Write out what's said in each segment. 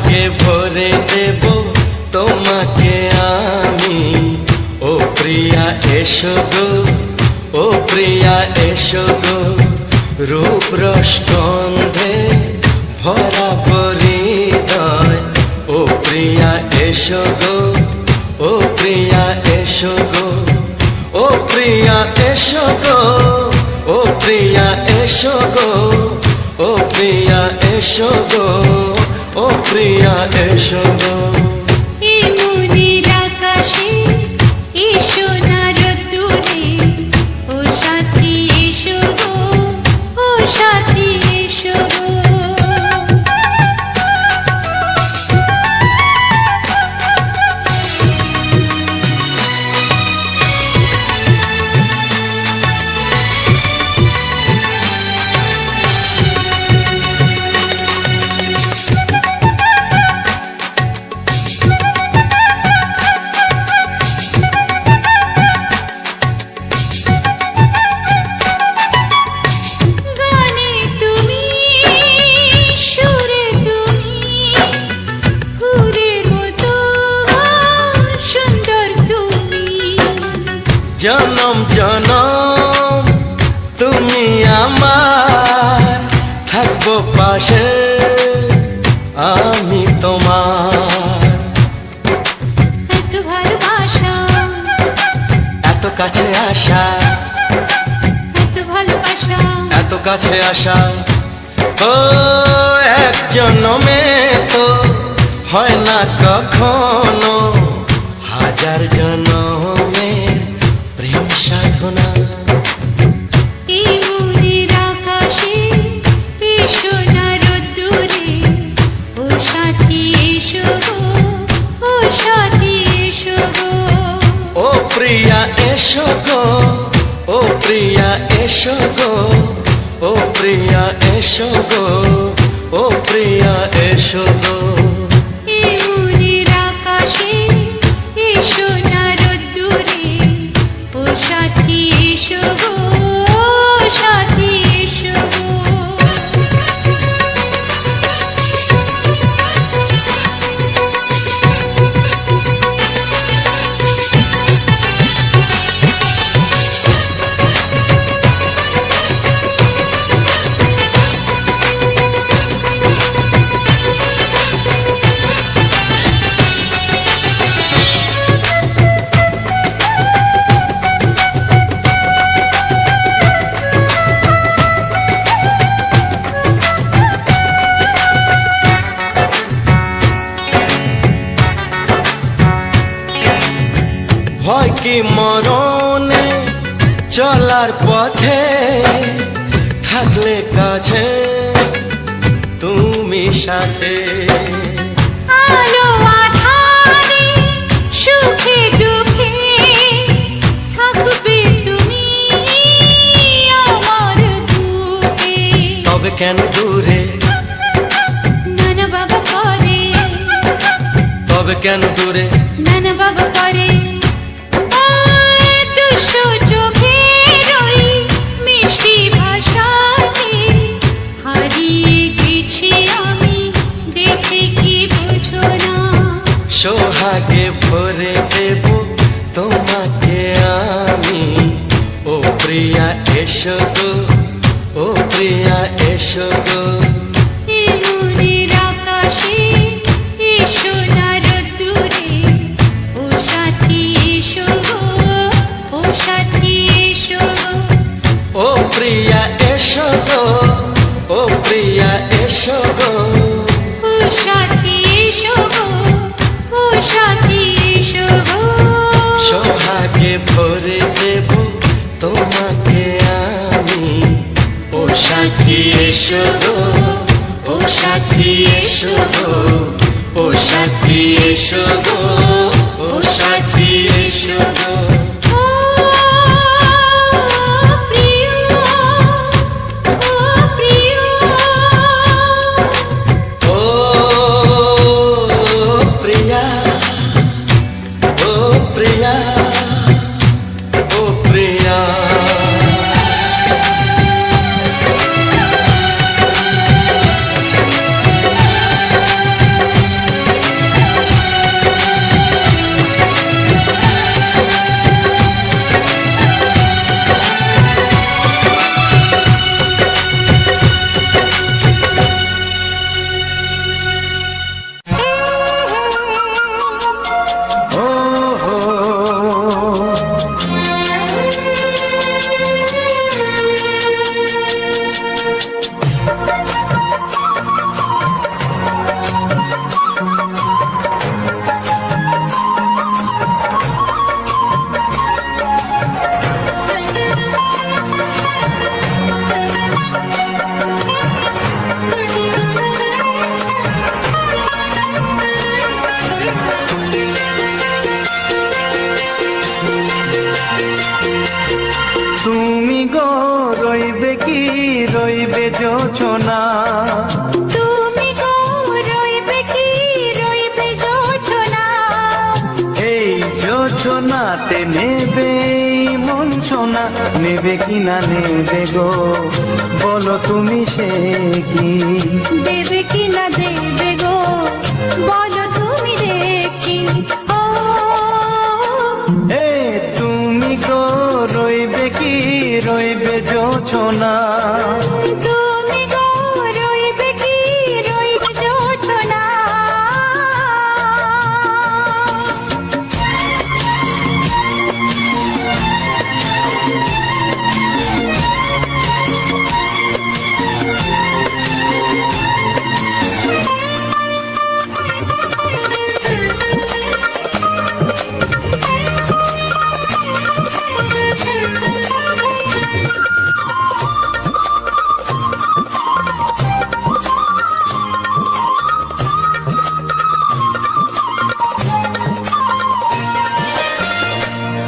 সোহাগে ভরে দেব তোমাকে আমি। ও প্রিয়া এসো গো, ও প্রিয়া এসো গো, রূপ রসগন্ধে ভরা হৃদয়। ও প্রিয়া এসো গো, ও প্রিয়া এসো গো, ও প্রিয়া এসো গো, ও প্রিয়া এসো গো, ও প্রিয়া এসো গো, ও প্রিয়া এসো গো। এই মনের আকাশে এসো না রোদ্দুরে, ও সাথী এসো গো, ও সাথী এসো গো। জনম জনম তুমি আমার, থাকবো পাশে আমি তোমার। এত ভালোবাসা, এত কাছে আসা, এত ভালোবাসা, এত কাছে আসা। ও এক জন্মে তো হয় না কখনো, হাজার জন্মের প্রেম সাধনা। এই মনের আকাশে এসো না রোদ্দুরে, ও সাথী এসো গো, ও সাথী এসো গো। ও প্রিয়া এসো গো, ও প্রিয়া এসো গো, ও প্রিয়া এসো গো, ও প্রিয়া এসো গো। এই মনের আকাশে এসো না রোদ্দুরে, ও সাথী এসো গো, ও সাথী এসো গো। ভয় কি মরণে চলার পথে, থাকলে কাছে তুমি সাথে। আলো আঁধারে সুখে দুঃখে থাকবে তুমি আমার বুকে। তবে কেন দূরে, নানা বাবা করে, তবে কেন দূরে, নানা বাবা করে। দুশো চোখের ওই মিষ্টি ভাষাতে হারিয়ে গেছি আমি, দেখে কি বুঝো না। সোহাগে ভরে দেব তোমাকে আমি। ও প্রিয়া এসো গো, ও প্রিয়া এসো গো। এই মনের আকাশে এসো না রোদ্দুরে, ও সাথী এসো গো, ও সাথী এসো গো। ও প্রিয়া এসো গো, ও প্রিয়া এসো গো, ও সাথী এসো গো, ও সাথী এসো গো। সোহাগে ভরে দেব তোমাকে আমি। ও সাথী এসো গো, ও সাথী এসো গো, ও সাথী এসো গো, ও সাথী এসো গো। জোছনা। তুমি গো রইবে কি রইবে জোছনা, এই জোছনাতে নেবে মন সোনা, নেবে কি না নেবে গো বলো তুমি সে কি? দেবে কি না দেবে গো বলো তুমি দেখি। ও তুমি গো রইবে কি রইবে জোছনা, তুমি গো রইবে কি রইবে জোছনা।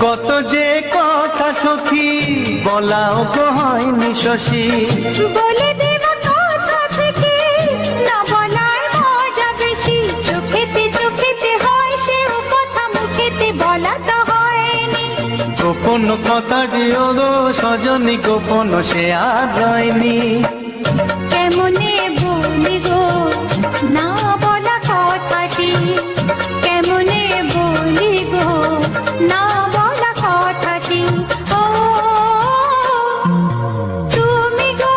কত যে কথা সখী বলাও গো হয়নি শশী, বলে দেব কথা থেকে না বলার মজা বেশি। চোখেতে চোখেতে হয় সেও কথা, মুখেতে বলা তো হয়নি। গোপন কথা দিও গো সজনী, গোপন সে আর হয়নি। কেমনে বলি গো না বলা কথাটি, কেমনে বলি গো না বলা কথাটি। ও তুমি গো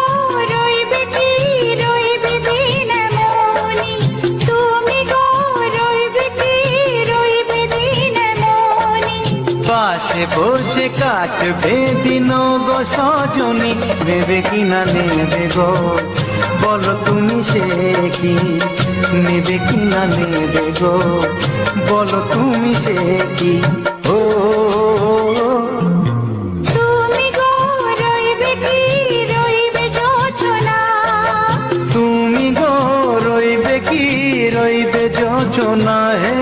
রইবে কি রইবে দিন মনি, তুমি গো রইবে কি রইবে দিন মনি। পাশে বসে কাটবে দিন গো সজনী, নেবে কি না নেবে গো বলো তুমি সে কি? নেবে কি না নেবে গো বলো তুমি সে কি? ও তুমি গো রইবে কি রইবে জোছনা, তুমি গো রইবে কি রইবে জোছনা। হে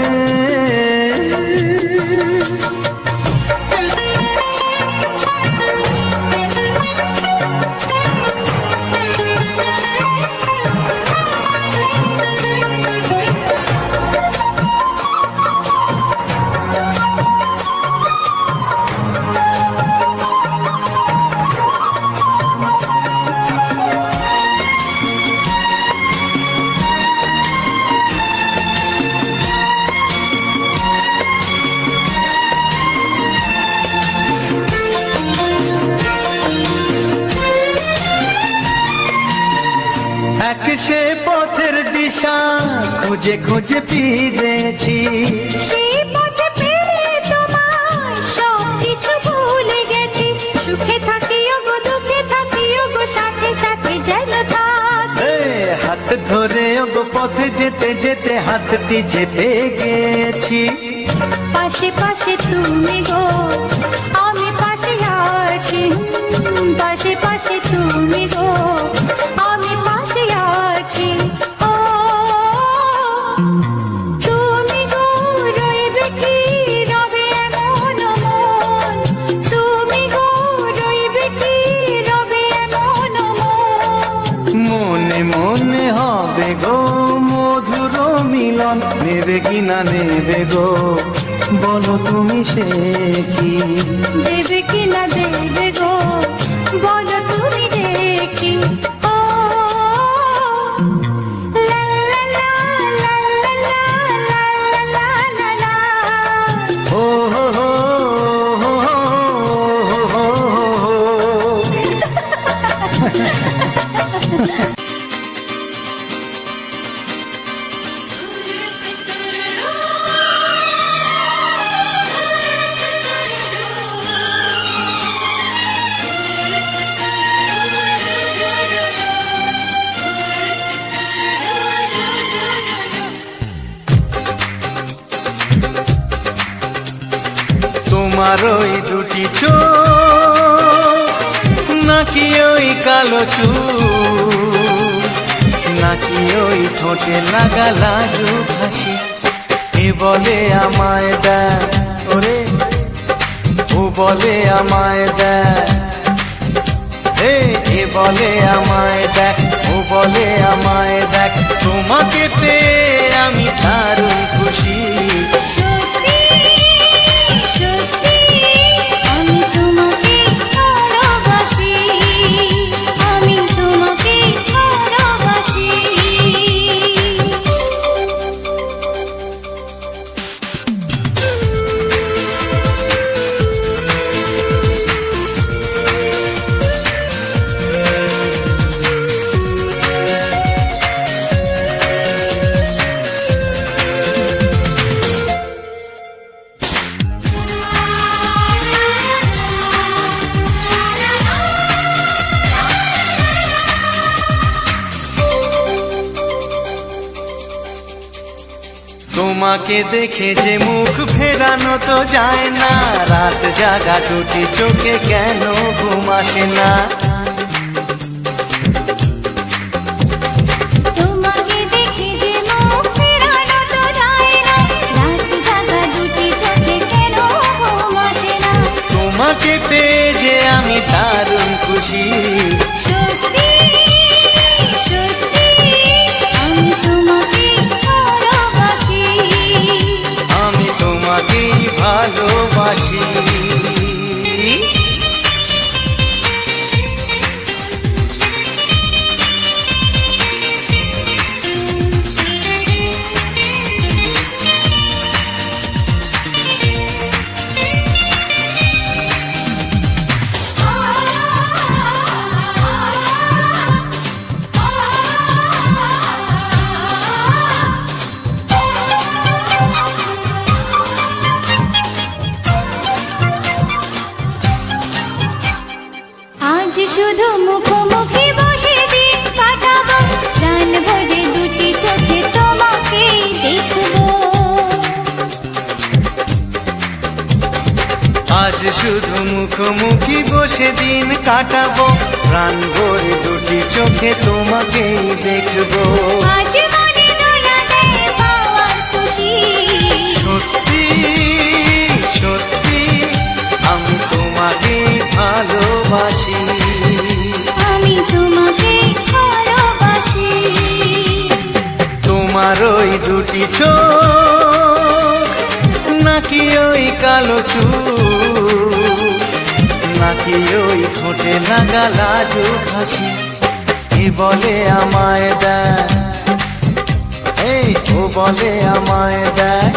এক সে পথের দিশা খুঁজে খুঁজে ফিরেছি, সেই পথে পেরে তোমার সব কিছু ভুলে গেছি। সুখে থাকিও গো দুঃখে থাকিও গো সাথে সাথে যেন থাক। হাত ধরে গো পথে যেতে যেতে হাতটি যেতে গেছি। পাশে পাশে তুমি গো আমি পাশে আছি, পাশে পাশে তুমি গো আমি পাশে আছি। ও তুমি গো রইবে কি রবে এমন মন, তুমি গো রইবে কি রবে এমন মন। মনে মনে হবে গো মধুর মিলন, নেবে কি না নেবে গো বলো তুমি সে কি? দেবে কি না দেবে গো বলো তুমি দেখি। ও লা লা লা লা লা লা লা লা লা। ও হো হো হো হো হো হো। তোমার ওই দুটি চোখ নাকি ওই কালো চুল, নাকি ওই ঠোঁটে লাগা লাজু হাসি, এ বলে আমায় দেয় ওরে, ও বলে আমায় দেয়, এ বলে আমায় দেখ, ও বলে আমায় দেখ, তোমাকে পেয়ে আমি দারুণ খুশি। সত্যি সত্যি আমি তোমাকে ভালোবাসি, আমি তোমাকে ভালোবাসি। তোমাকে দেখে যে মুখ ফেরানো তো যায় না, রাত জাগা দুটি চোখে কেন ঘুম আসে না। তোমাকে দেখে যে মুখ ফেরানো তো যায় না, রাত জাগা দুটি চোখে কেন ঘুম আসে না। তোমাকে পেয়ে যে আমি দারুণ খুশি। সত্যি সত্যি আমি তোমাকে ভালোবাসি, আমি তোমাকেই ভালোবাসি। আজ শুধু মুখোমুখি বসে দিন কাটাবো, প্রাণ ভরে দুটি চোখে তোমাকেই দেখবো। আজ শুধু মুখোমুখি বসে দিন কাটাবো, প্রাণ ভরে দুটি চোখে তোমাকেই দেখবো। আজ মনে দোলাতে পাওয়ার খুশি। সত্যি সত্যি আমি তোমাকেই ভালোবাসি, আমি তোমাকে ভালোবাসি। তোমার ওই দুটি চোখ, নাকি ওই কালো চুল, নাকি ওই ঠোঁটে লাগা লাজুক হাসি, এ বলে আমায় দেখ, এই ও বলে আমায় দেখ,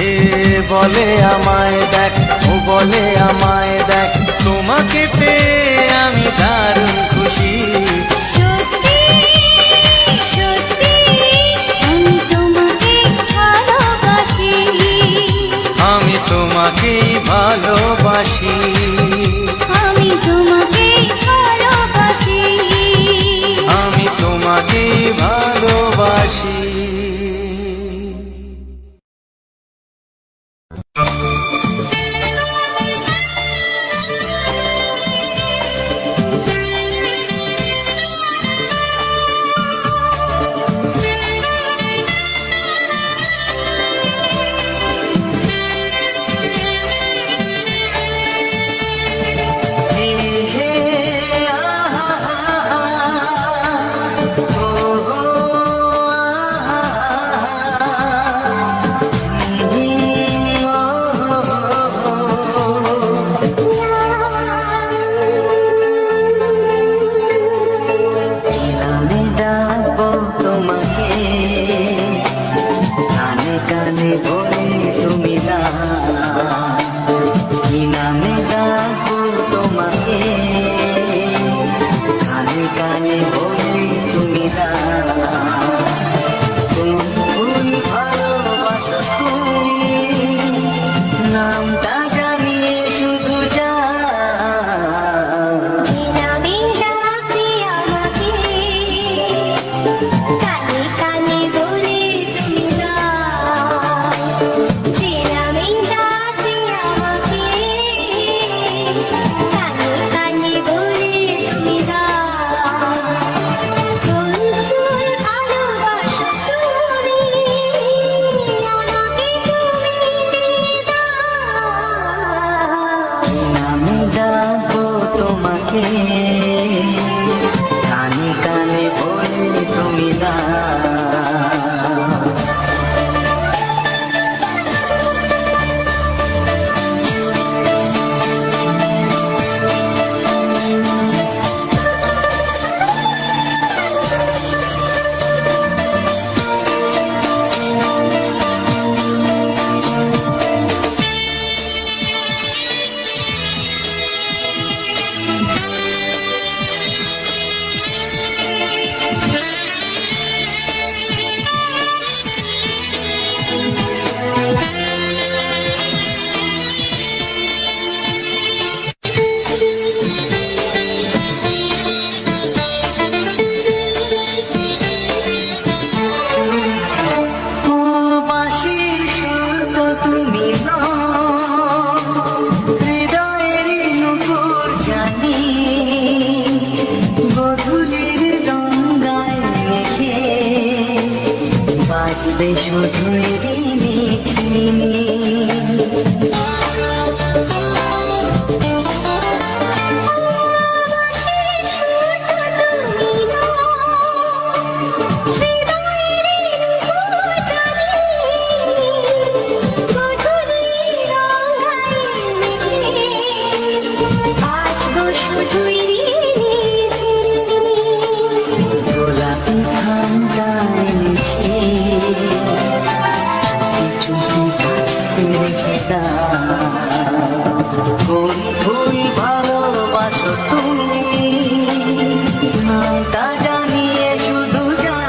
এ বলে আমায় দেখ, ও বলে আমায় দেখ, তোমাকে পেয়ে আমি দারুণ খুশি। সত্যি সত্যি আমি তোমাকে ভালোবাসি, আমি তোমাকেই ভালোবাসি, আমি তোমাকে ভালোবাসি, আমি তোমাকেই ভালোবাসি। হে হে আহা, ও আমাকে কানে কানে বলে তুমি না। শুধুই রিনি ঝিনি গোলাপি ঠান্ডায় কোন ভুল ভালোবাসো তুমি নামটা জানিয়ে শুধু যা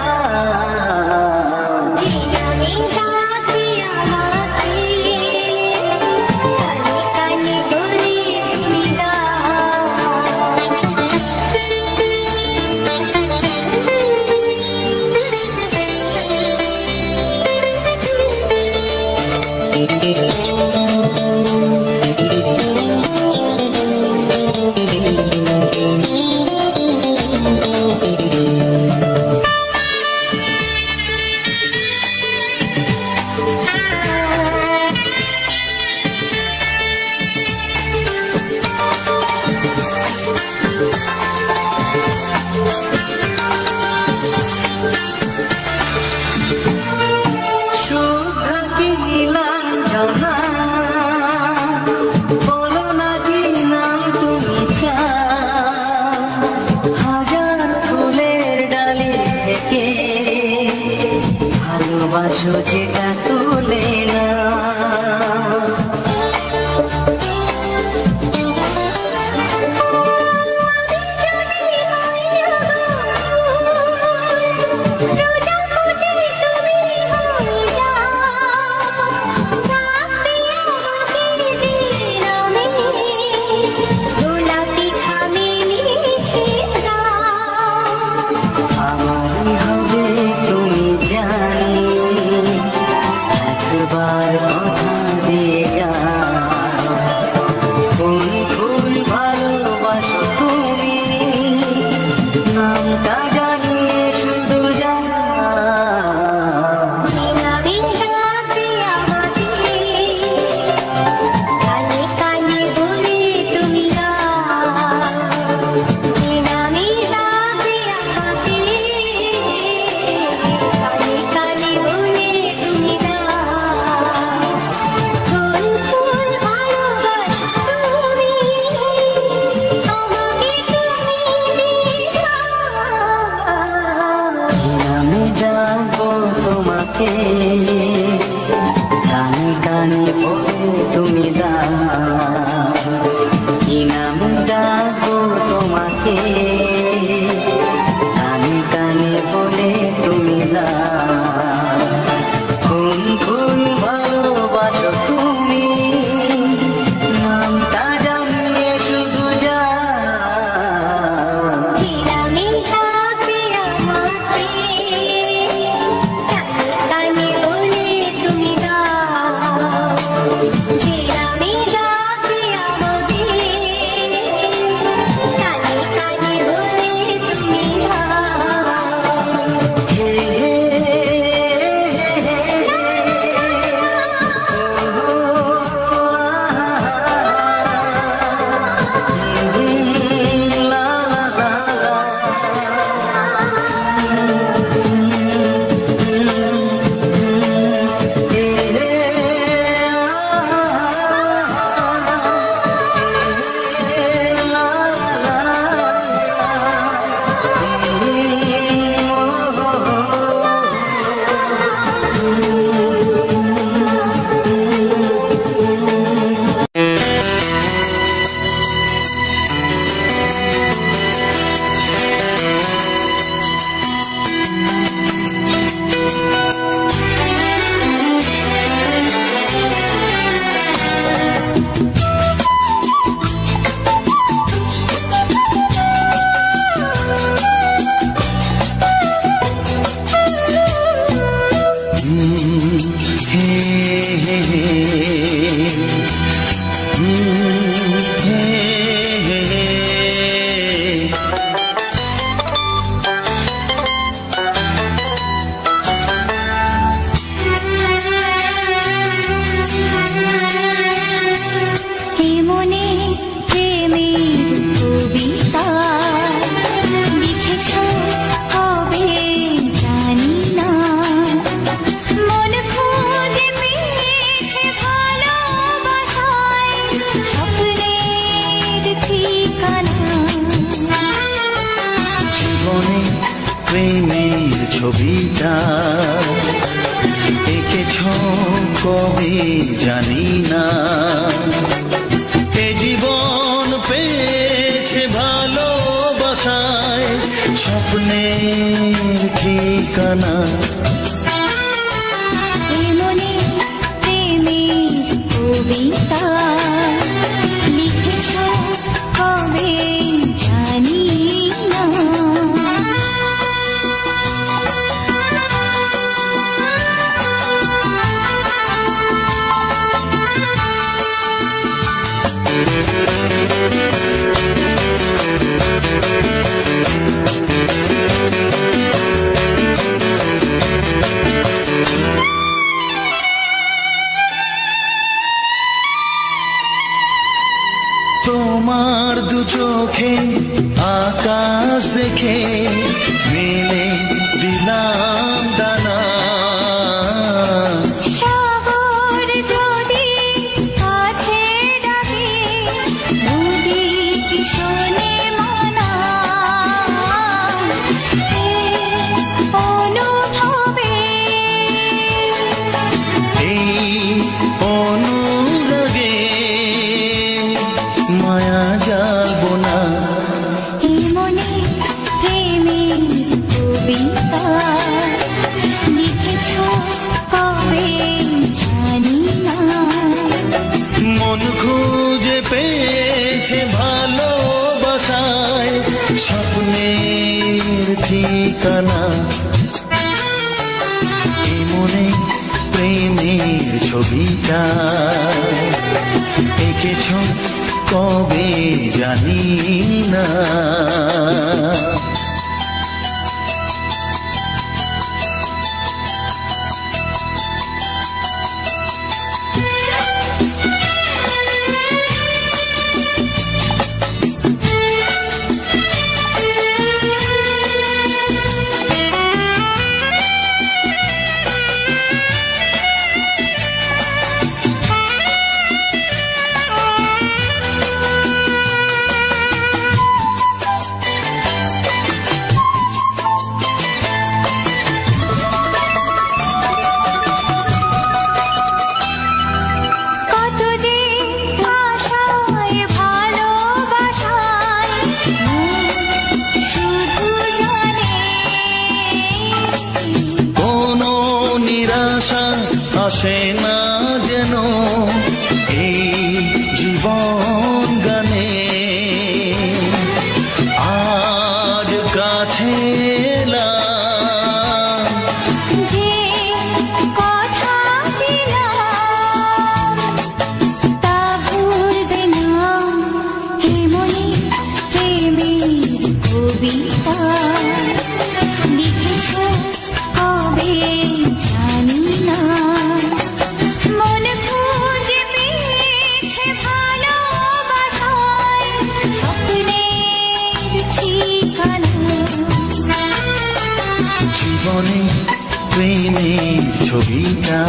প্রেমের ছবিটা এঁকেছ কবে জানি না, এ জীবন পেয়েছে ভালোবাসায় স্বপ্নের ঠিকানা। মনে প্রেমের কবিতা লিখেছ কবে জানি না। তোমার দু চোখে আকাশ দেখে মেলে দিলাম দানা, সাগর যদি কাছে ডাকে নদী কি শোনে মানা, অনুভবে এই অনুরাগে মায়া জ্বালবো না। এই মনে প্রেমের কবিতা লিখেছ কবে জানি না। মন খুঁজে পেয়েছে ভালোবাসায় স্বপ্নের ঠিকানা। এই মনে প্রেমের ছবিটা এঁকেছ কবে জানি না। কত যে আশায় ভালোবাসায় শুধু জানে কোনো নিরাশা আসে না যেন এই জীবন গানে। আজ কাছে এলাম যে কথা দিলাম তা ভুলবে না। হে মনে প্রেমের কবিতা লিখেছ কবে জানি না। মন খুঁজে পেয়েছে ভালোবাসায় স্বপ্নের ঠিকানা। জীবনে প্রেমের ছবিটা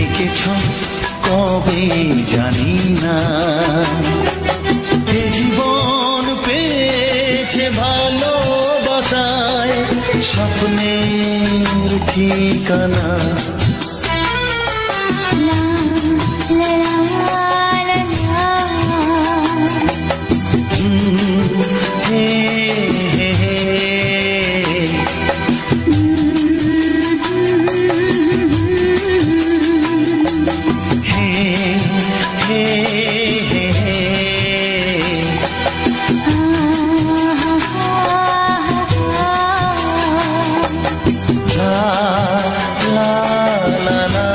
এঁকেছ কবে জানি না, এ জীবন পেয়েছে ভালোবাসায় স্বপ্নের ঠিকানা। লা লা লা লা হে হে হে হে হে হে হে লা লা লা লা।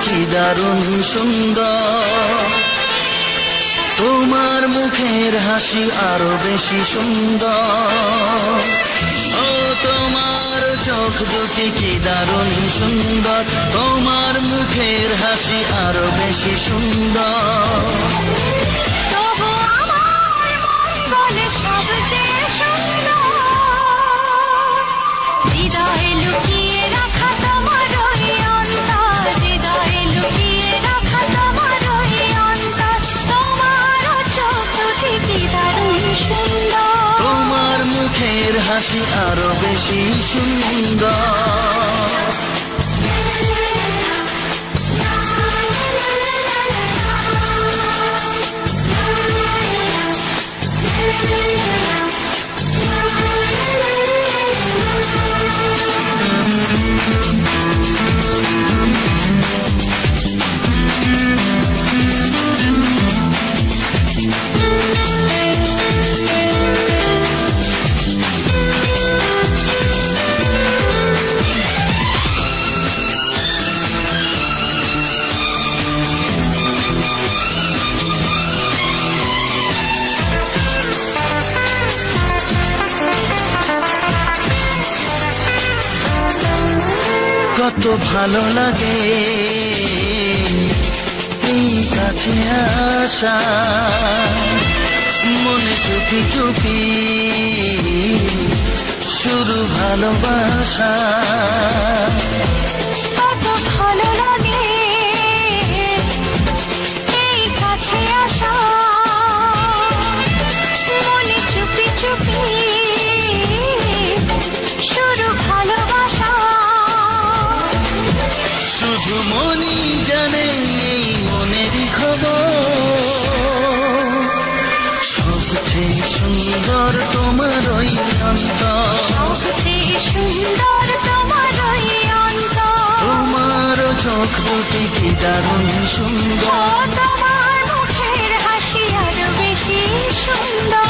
কি দারুণ সুন্দর, তোমার মুখের হাসি আরো বেশি সুন্দর। ও তোমার চোখ দুটি কি দারুণ সুন্দর, তোমার মুখের হাসি আরো বেশি সুন্দর। তবু আমার মন বলে সবচেয়ে সুন্দর, হৃদয়ে লুকিয়ে রাখা তোমার ওই অন্তর, হৃদয়ে লুকিয়ে রাখা তোমার ওই অন্তর। তোমার চোখ দুটি কি দারুণ সুন্দর, তোমার মুখের হাসি আরো বেশি সুন্দর। কত ভালো লাগে এই কাছে আসা, মনে চুপি চুপি শুরু ভালোবাসা। কত ভালো লাগে এই কাছে আসা, মনে চুপি চুপি শুরু ভালোবাসা। শুধু মনই জানে এই মনেরই খবর, সবচেয়ে সুন্দর তোমার ওই অন্তর, সবচেয়ে সুন্দর তোমার ওই অন্তর। তোমার চোখ দুটি কি দারুণ সুন্দর, তোমার মুখের হাসি আরো বেশি সুন্দর।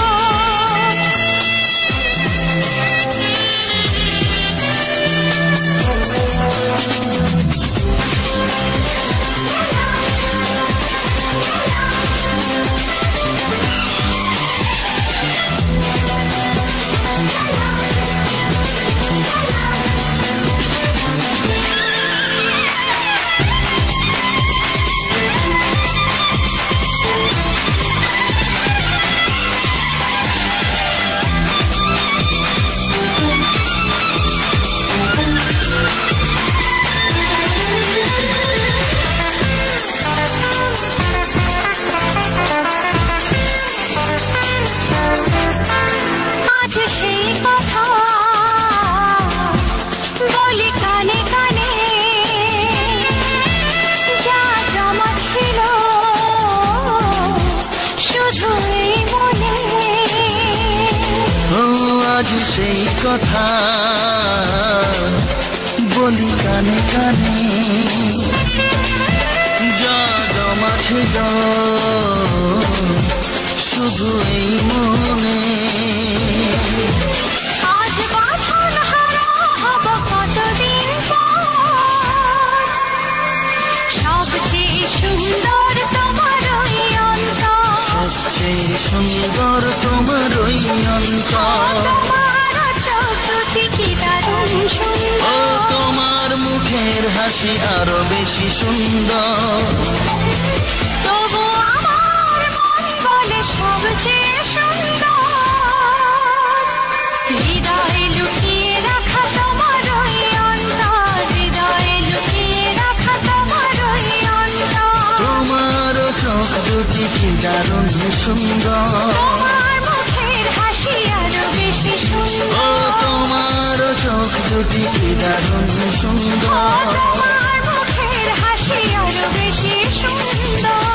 আজ সেই কথা বলি কানে কানে, যা জমা ছিল শুধু এই মনে। ও আজ সেই কথা বলি কানে কানে, যা জমা ছিল শুধু এই মনে। আজ বাঁধন হারা হব কতদিন পর, সবচেয়ে সুন্দর তোমার ওই অন্তর, সবচেয়ে সুন্দর তোমার ওই অন্তর। তোমার চোখ দুটি কি দারুণ ও সুন্দর, তোমার মুখের হাসি আরো বেশি সুন্দর। তবু আমার মন বলে সবচেয়ে সুন্দর, হৃদয়ে লুকিয়ে রাখা তোমার ওই অন্তর, হৃদয়ে লুকিয়ে রাখা তোমার ওই অন্তর। তোমার চোখ দুটি কি দারুণ সুন্দর, তোমার মুখের হাসি আরো বেশি ও সুন্দর, তোমার চোখ দুটি কি দারুণ সুন্দর। তোমার মুখের হাসি আরো বেশি সুন্দর।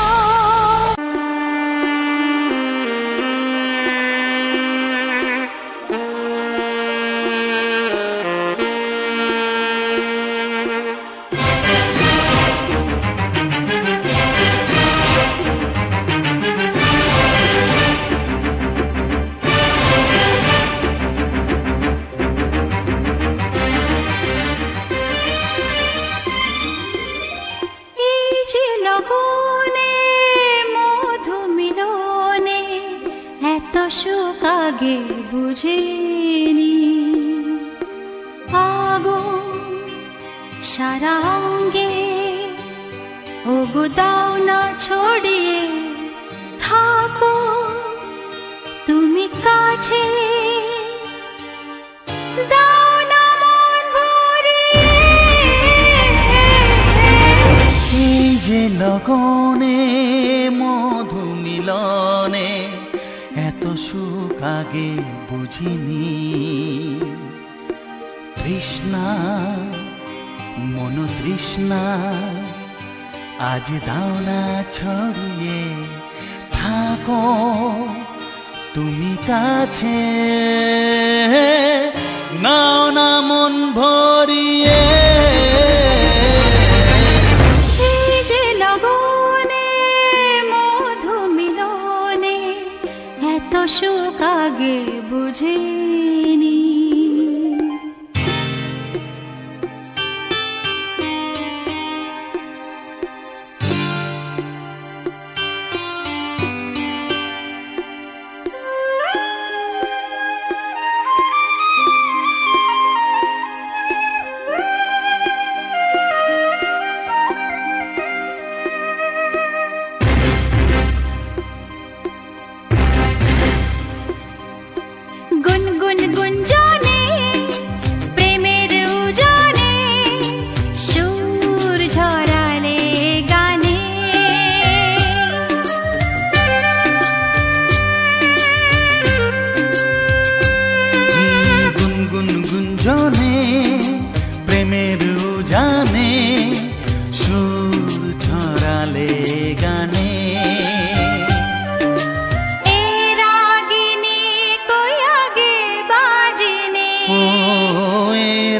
এত সুখ আগে বুঝিনি। আগুন সারা অঙ্গে ওগো দাও না ছড়িয়ে থাকো তুমি কাছে, দাও না মন ভরিয়ে। এই যে লগনে মধু মিলনে এত সুখ আগে বুঝিনি। তৃষ্ণা মন তৃষ্ণা আজ দাও না ছড়িয়ে থাকো তুমি কাছে, নাও না মন ভরিয়ে। এই যে লগনে মধু মিলনে এত সুখ আগে বুঝিনি। গুনগুন গুঞ্জনে প্রেমের উজানে সুর ঝরালে গানে, গুনগুন গুঞ্জনে প্রেমের উজানে সুর ঝরালে গানে।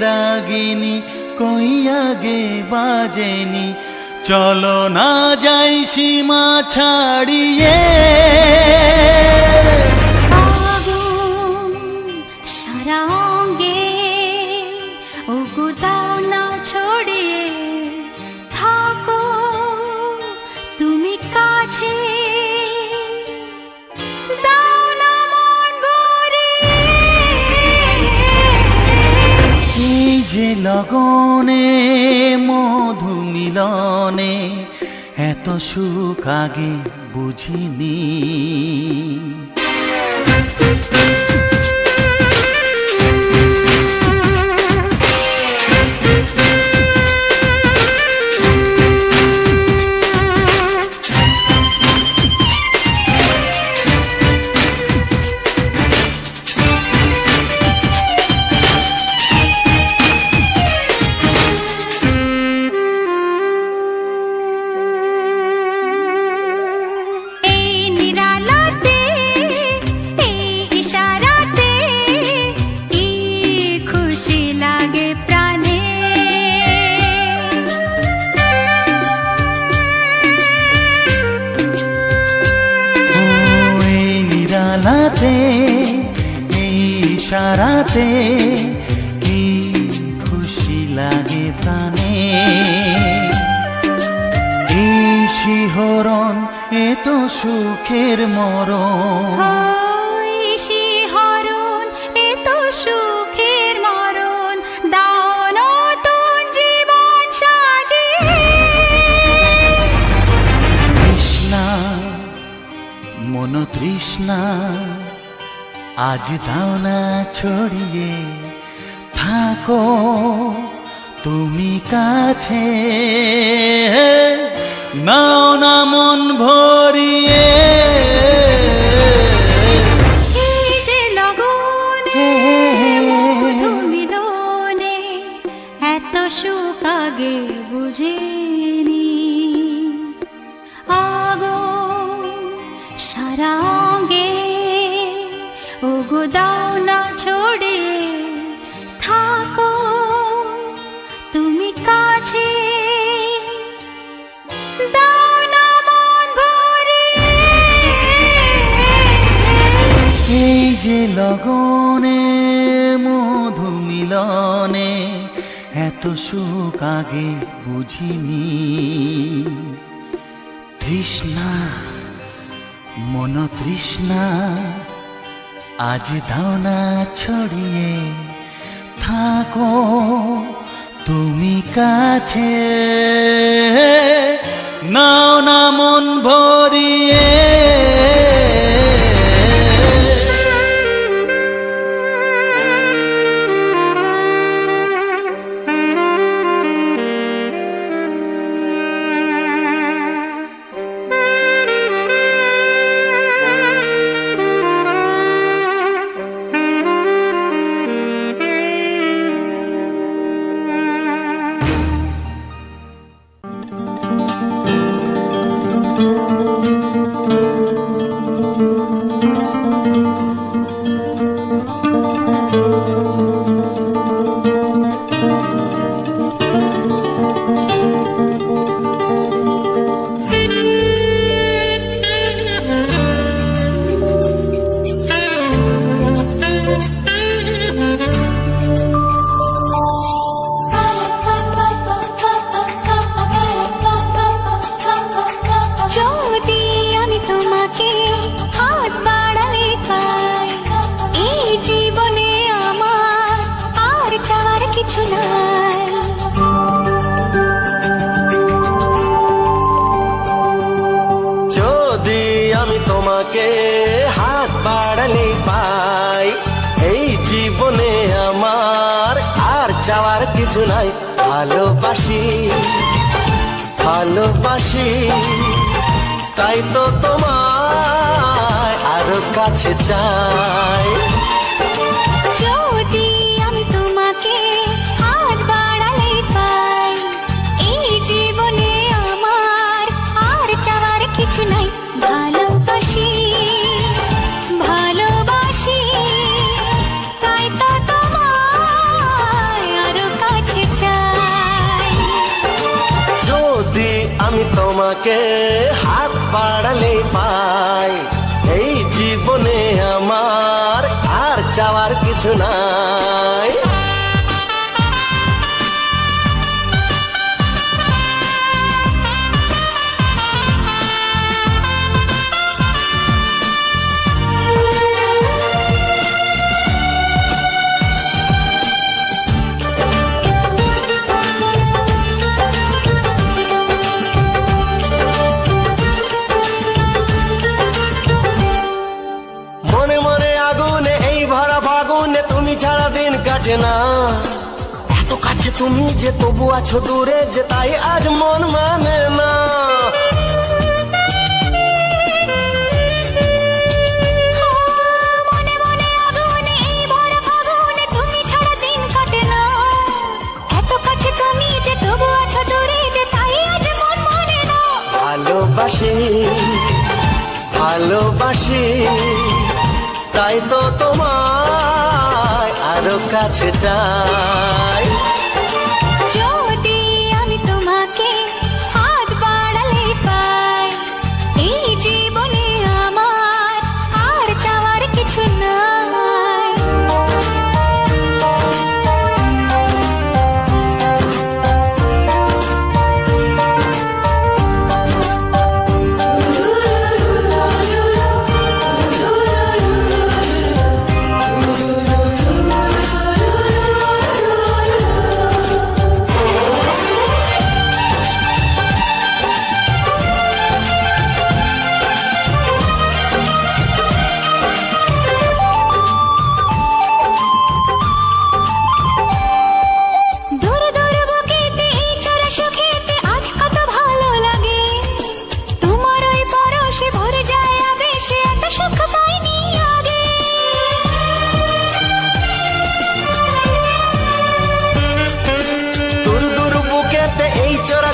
রাগিনী কই আগে বাজেনি, চলো না যাই সীমা ছাড়িয়ে। আগুন সারা অঙ্গে ওগো দাও না ছড়িয়ে থাকো তুমি কাছে, দাও না মন ভরিয়ে। এই যে লগনে মধু মিলনে এত সুখ আগে বুঝিনি। এই ইশারাতে কি খুশি লাগে প্রাণে, এই শিহরণ এ তো সুখের মরণ। ওই শিহরণ এ তো সুখের মরণ, দাও নতুন জীবন সাজিয়ে। তৃষ্ণা মন তৃষ্ণা আজ দাও না ছড়িয়ে থাকো তুমি কাছে, নাও না মন ভরিয়ে। এই যে লগনে মধু মিলনে এত সুখ আগে বুঝিনি। আগুন সারা অঙ্গে ওগো দাও না ছড়িয়ে থাকো তুমি কাছে, দাও না মন ভরিয়ে। এই যে লগনে মধু মিলনে এত সুখ আগে বুঝিনি। তৃষ্ণা মন তৃষ্ণা আজ দাও না ছড়িয়ে, থাকো তুমি কাছে, নাও না মন ভরিয়ে। হাত বাড়ালে পাই, এই জীবনে আমার আর চাওয়ার কিছু নাই। ভালোবাসি ভালোবাসি তাই তো তোমায় আরো কাছে চাই। যদি আমি তোমাকে হাত বাড়ালে পাই, এই জীবনে আমার আর চাওয়ার কিছু নাই। ভালোবাসি ভালোবাসি তাই তো তোমায় আরো কাছে চাই। যদি আমি তোমাকে হাত বাড়ালে পাই, এই জীবনে আমার আর চাওয়ার কিছু নাই। ছাড়া দিন কাটে না, এত কাছে তুমি যে তবু আছো দূরে, যে তাই আজ মন মানে না। মনে মনে আগুনে এই ভরা ফাগুনে তুমি ছাড়া দিন কাটে না, এত কাছে তুমি যে তবু আছো দূরে, যে তাই আজ মন মানে না। ভালোবাসি ভালোবাসি তাই তো তোমায় আরো কাছে চাই। যদি আমি তোমাকে হাত বাড়ালে পাই, এই জীবনে আমার আর চাওয়ার কিছু নাই।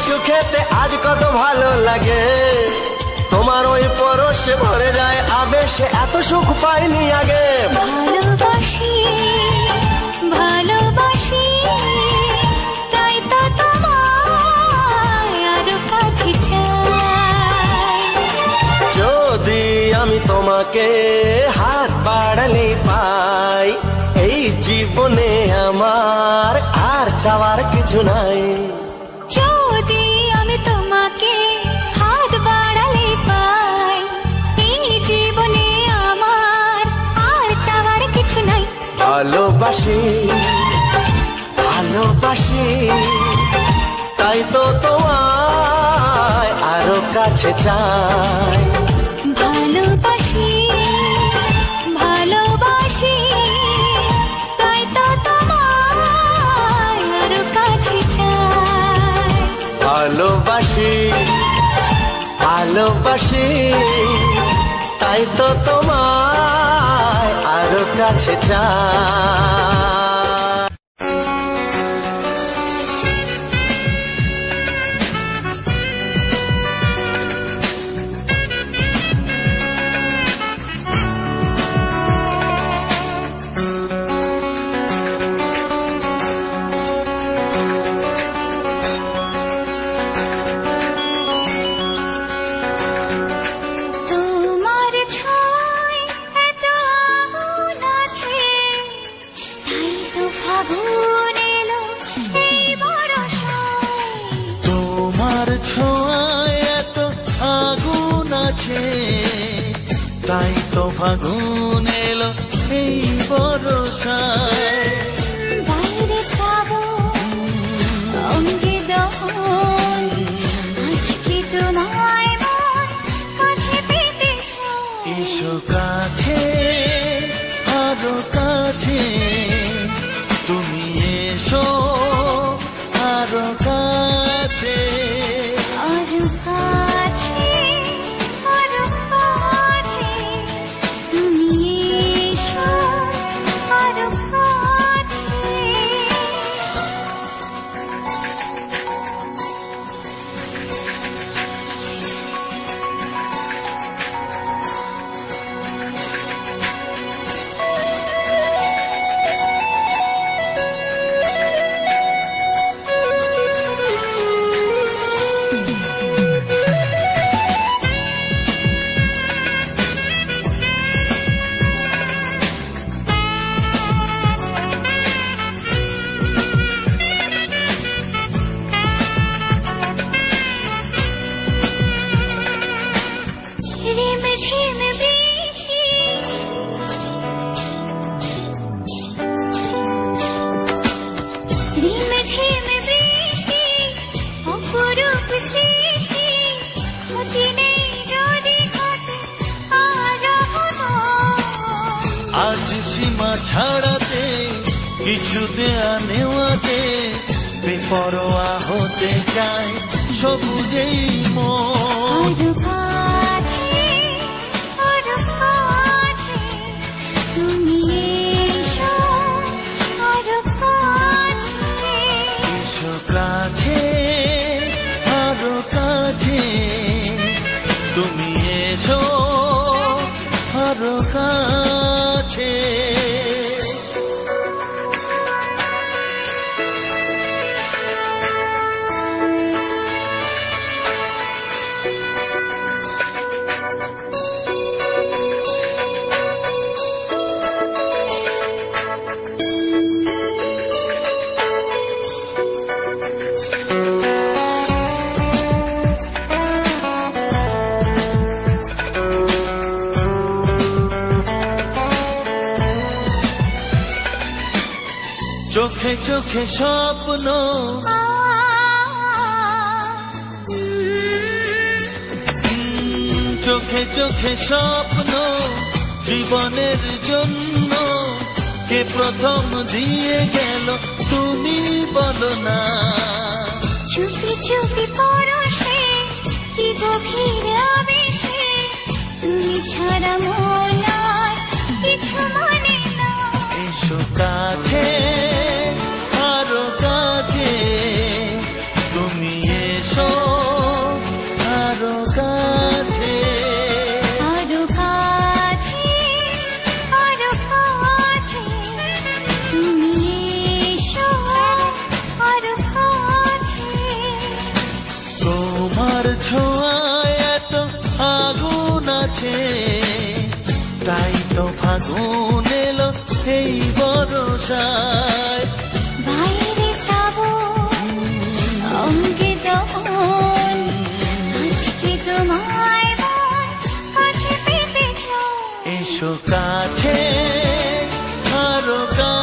সুখেতে আজ কত ভালো লাগে, তোমার ওই পরশে ভরে যায় আবেশে, এত সুখ পাইনি আগে। ভালোবাসি ভালোবাসি তাই তো তোমায় আরো কাছে চাই। যদি আমি তোমাকে হাত বাড়ালে পাই, এই জীবনে আমার আর চাওয়ার কিছু নাই। যদি আমি তোমাকে হাত বাড়ালে পাই, এই ভালোবাসি ভালোবাসি তাই তো তোমায় আরো কাছে চাই। ভালোবাসি ভালোবাসি তাই তো তোমায় আরো কাছে চাই। ভালোবাসি ভালোবাসি তাই তো তোমায় আরো কাছে চাই। তাই তো ফাগুন এলো এই বরষায়। বাইরে যাবো অঙ্গে দহন আজকে তোমায় মন কাছে পেতে চাই। এসো কাছে আরো কাছে তুমি এসো আরো কাছে আরো কাছে আরো কাছে তুমি এসো আরো কাছে। আজ সীমা ছাড়াতে কিছু দেয়া নেওয়াতে বেপরোয়া হতে চায় সবুজেই মন। আরো কাছে আরো কাছে তুমি এসো আরো কাছে। এসো কাছে আরো কাছে তুমি এসো আরো কাছে। চোখে চোখে স্বপ্ন চোখে চোখে স্বপ্ন জীবনের জন্য কে প্রথম দিয়ে গেল তুমি বলো না। চুপি চুপি পরশে কি গভীর আবেশে তুমি ছাড়া মন আর কিছু মানে না। এসো কাছে আরো কাছে তুমি এসো আরো কাছে। আরো কাছে আরো কাছে তুমি এসো আরো কাছে। তোমার ছোঁয়ায় এত আগুন আছে তাই তো ফাগুন এলো এই বরষায়। বাইরে যাবো অঙ্গে দহন আজকে তোমায় মন কাছে পেতে চাই। এসো কাছে আরো কাছে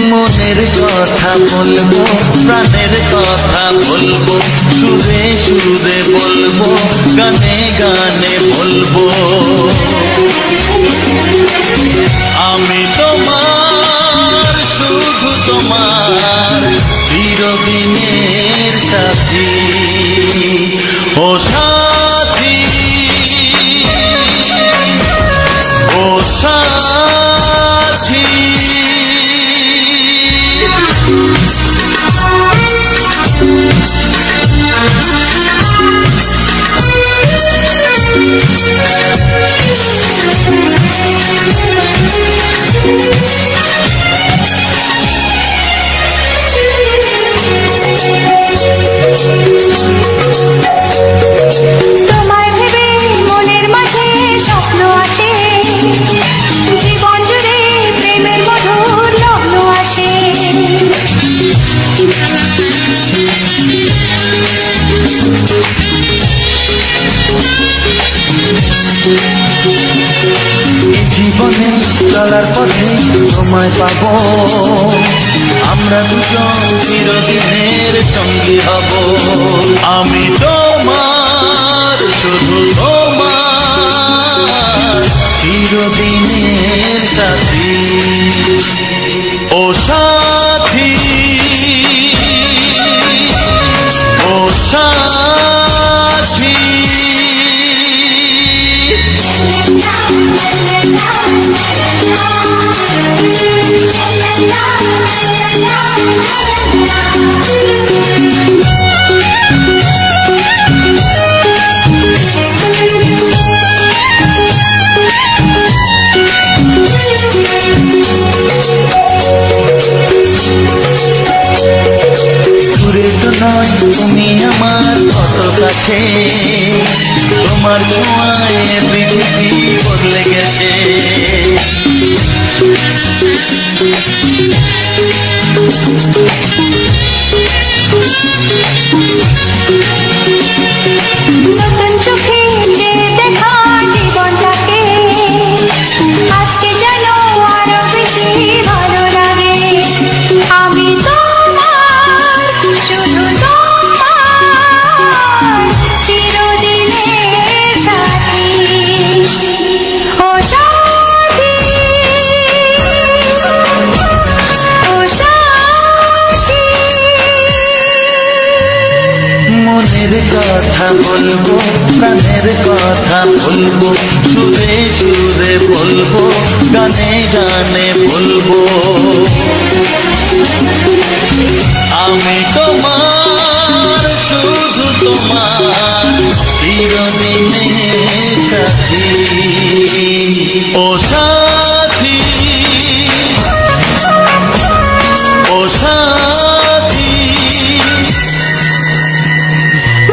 মনের কথা বলবো, প্রাণের কথা বলবো, সুরে সুরে বলবো, গানে গানে বলবো। আমি তোমার, শুধু তোমার, চিরদিনের সাথী। ও সাথী, ও সাথী, তোমায় ভেবে মনের মাঝে স্বপ্ন আসে, জীবন জুড়ে প্রেমের মধুর লগ্ন আসে। জীবনে চলার পথে তোমায় পাবো, আমরা দুজন চিরদিনের সঙ্গী হব। আমি তোমার, শুধু তোমার, চিরদিনের সাথী। ও সাথী, ও সাথী, দূরে তো নয় তুমি আমার কত কাছে, তোমার ছোঁয়ায় পৃথিবী বদলে গেছে। নতুন চোখে যে দেখা জীবনটাকে আজকে যেন আরো বেশি ভালো লাগে। আমি তোমার, শুধু তোমার, চিরদিনের সাথী। ও সাথী, ও সাথী, মনের কথা বলবো, প্রাণের কথা বলবো, সুরে সুরে বলবো, গানে গানে বলবো। আমি তোমার, শুধু তোমার, চিরদিনের সাথী। ও সাথী, ও সাথী,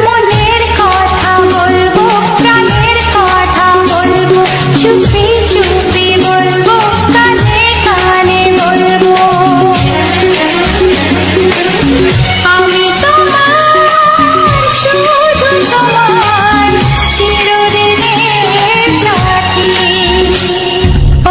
মনের কথা বলবো, প্রাণের কথা বলবো, চুপি চুপি বলবো, কানে কানে বলবো। আমি তোমার, শুধু তোমার, চিরদিনের সাথী। ও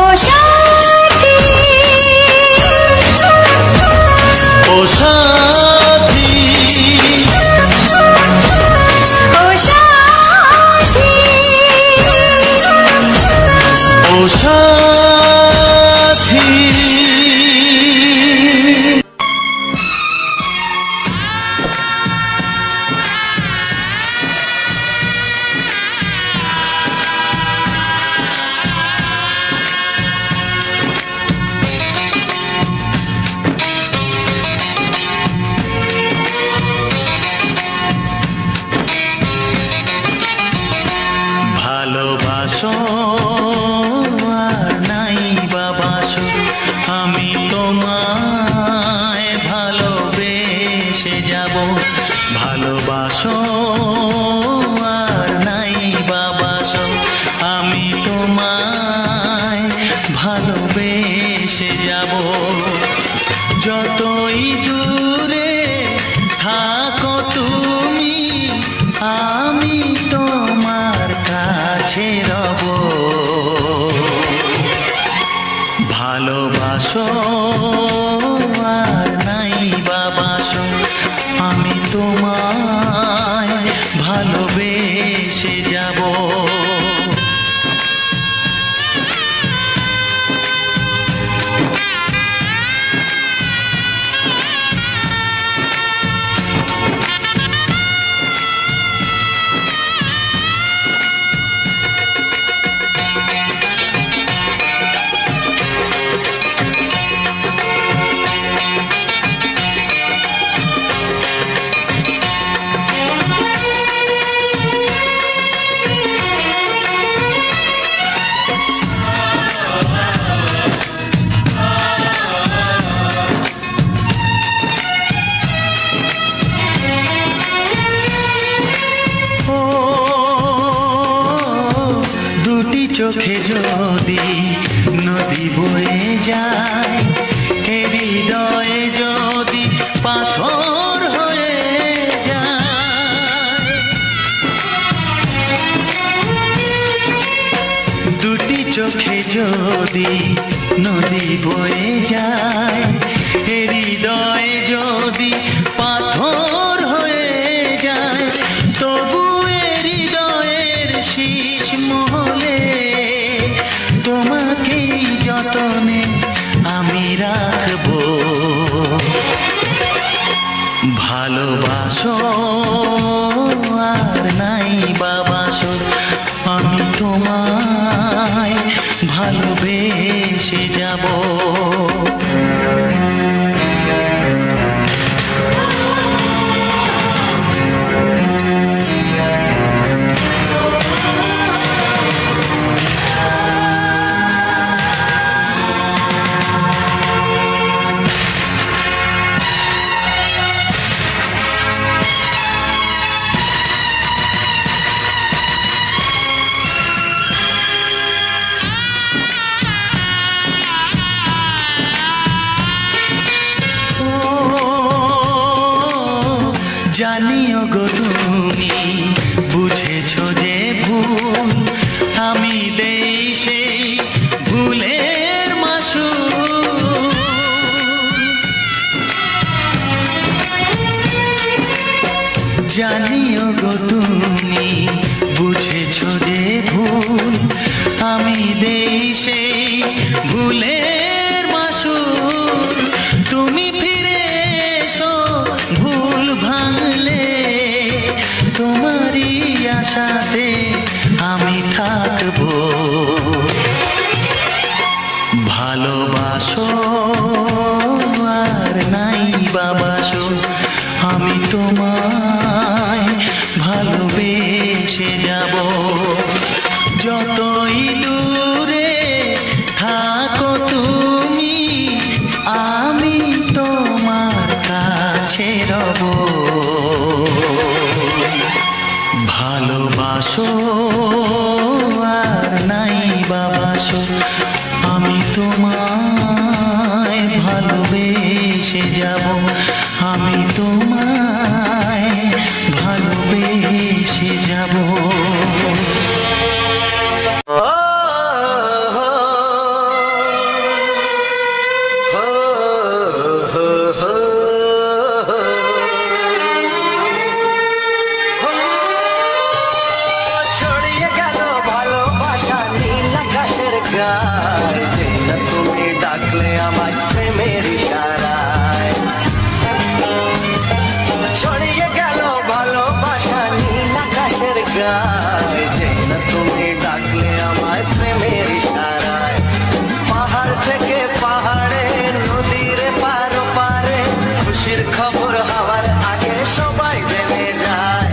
ভালোবাসো আর নাই বা বাসো, আমি তোমায় ভালোবেসে যাব। ভালোবাসো আর নাই বা বাসো, আমি তোমায় ভালোবেসে যাব। যতই দূরে থাকো তুমি, আমি তোমার কাছে রব। ভালোবাসো আর নাই বা বাসো, আমি তোমায় ভালোবেসে যাব। চোখে যদি নদী বয়ে যায়, হৃদয়ে যদি পাথর হয়ে যায়। দুটি চোখে যদি নদী বয়ে যায়, হৃদয়ে যদি পাথর হয়ে যায়, তবু হৃদয়ের শীষ মহলে তোমাকে যতনে আমি রাখবো। ভালোবাসো আর নাই বা বাসো, আমি তোমায় ভালোবেসে যাব। জানিও গো তুমি বুঝেছো যে ভুল, আমি দেই সেই ভুলের মাসুল। জানিও গো তুমি বুঝেছো যে ভুল, আমি দেই সেই ভুলের মাসুল। তুমি ফিরে এসো ভুল ভাঙলে, তোমারই আশাতে আমি থাকবো। ভালোবাসো আর নাই বা বাসো, আমি তোমায় ভালোবেসে যাব। যতই দূরে থাকো তুমি, আমি তোমার কাছে রব। ভালোবাসো আর নাই বা বাসো, আমি তোমায় ভালোবেসে যাব। আমি তোমায় ভালোবেসে যাব। তুমি ডাকলে আমার প্রেমের ইশারায় ছড়িয়ে গেল ভালোবাসা নীল আকাশের গায়ে। যে না তুমি ডাকলে আমার প্রেমের ইশারায়, পাহাড় থেকে পাহাড়ে নদীর পারো পারে, খুশির খবর হওয়ার আগে সবাই জেনে যায়।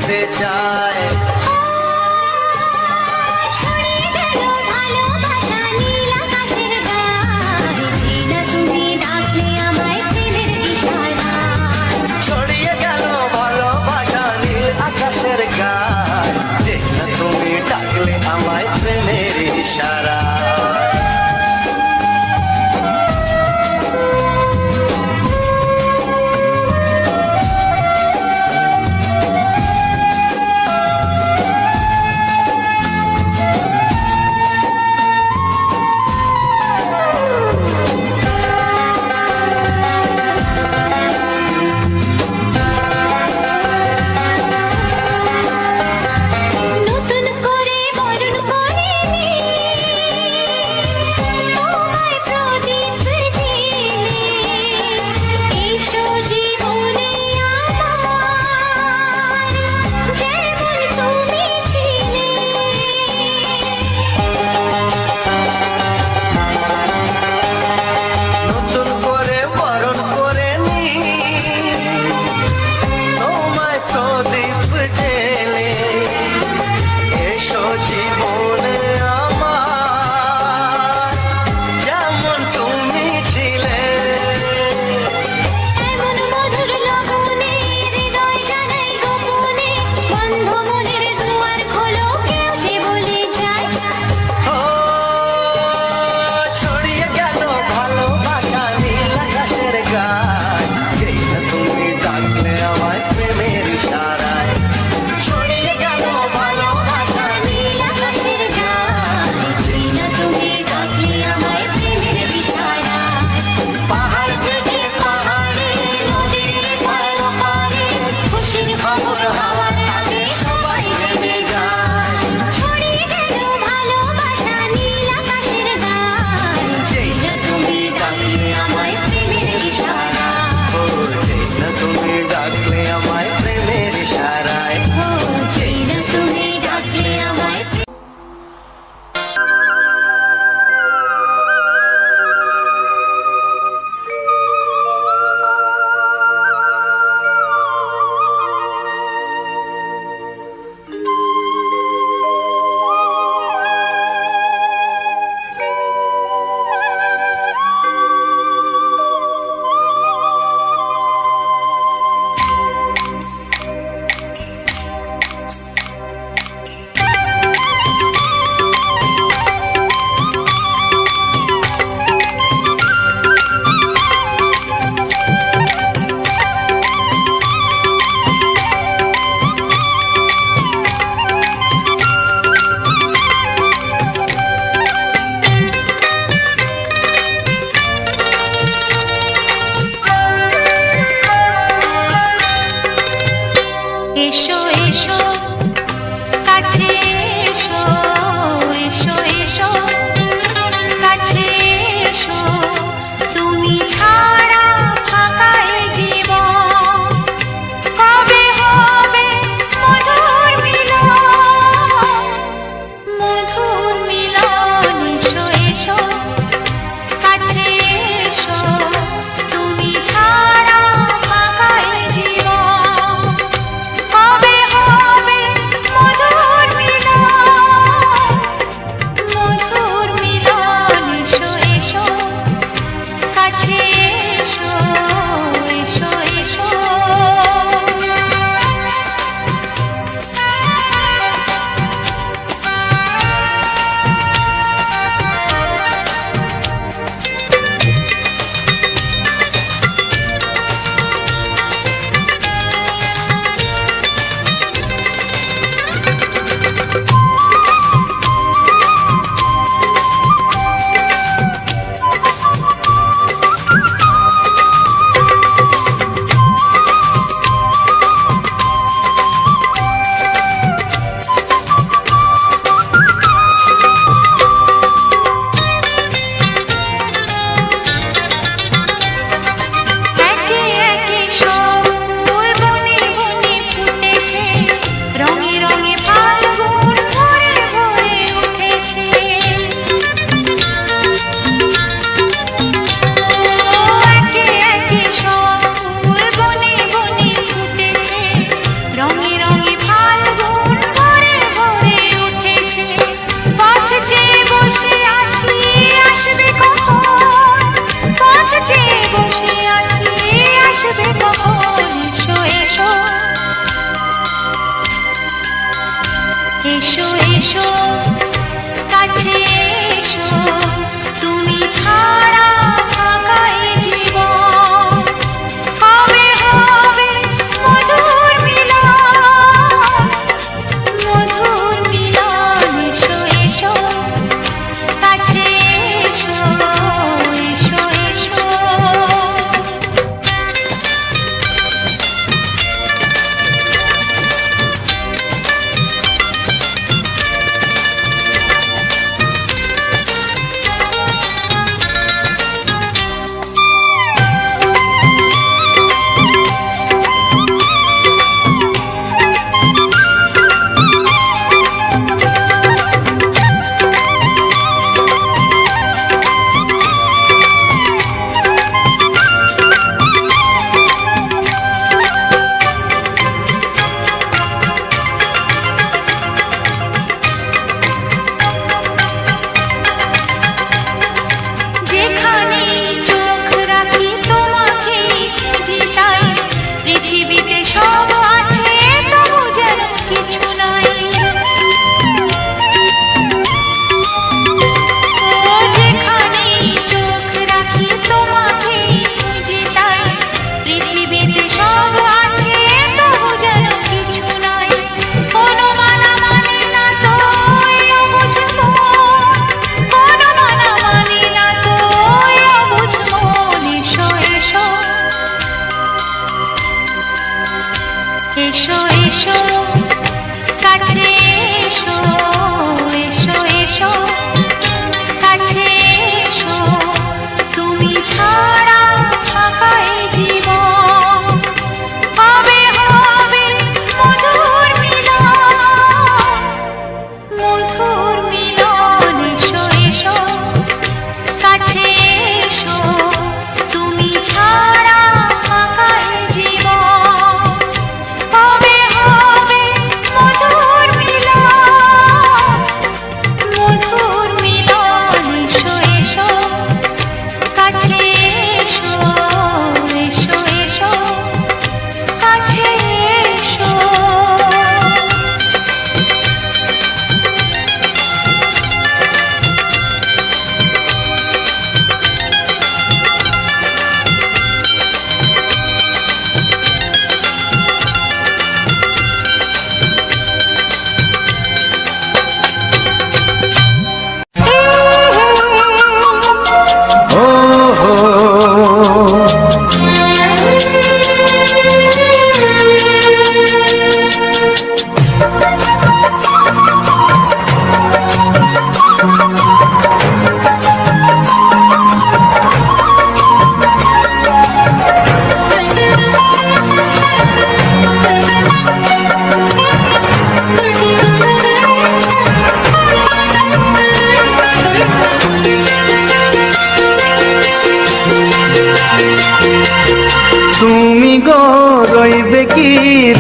যেতে চায়। ছড়িয়ে গেল ভালোবাসা নীল আকাশের গায়ে, চেনা তুমি ডাকলে আমায় প্রেমের ইশারায়। ছড়িয়ে গেল ভালোবাসা নীল আকাশের গায়, চেনা তুমি ডাকলে আমায় প্রেমের ইশারা। নতুন করে বরণ করে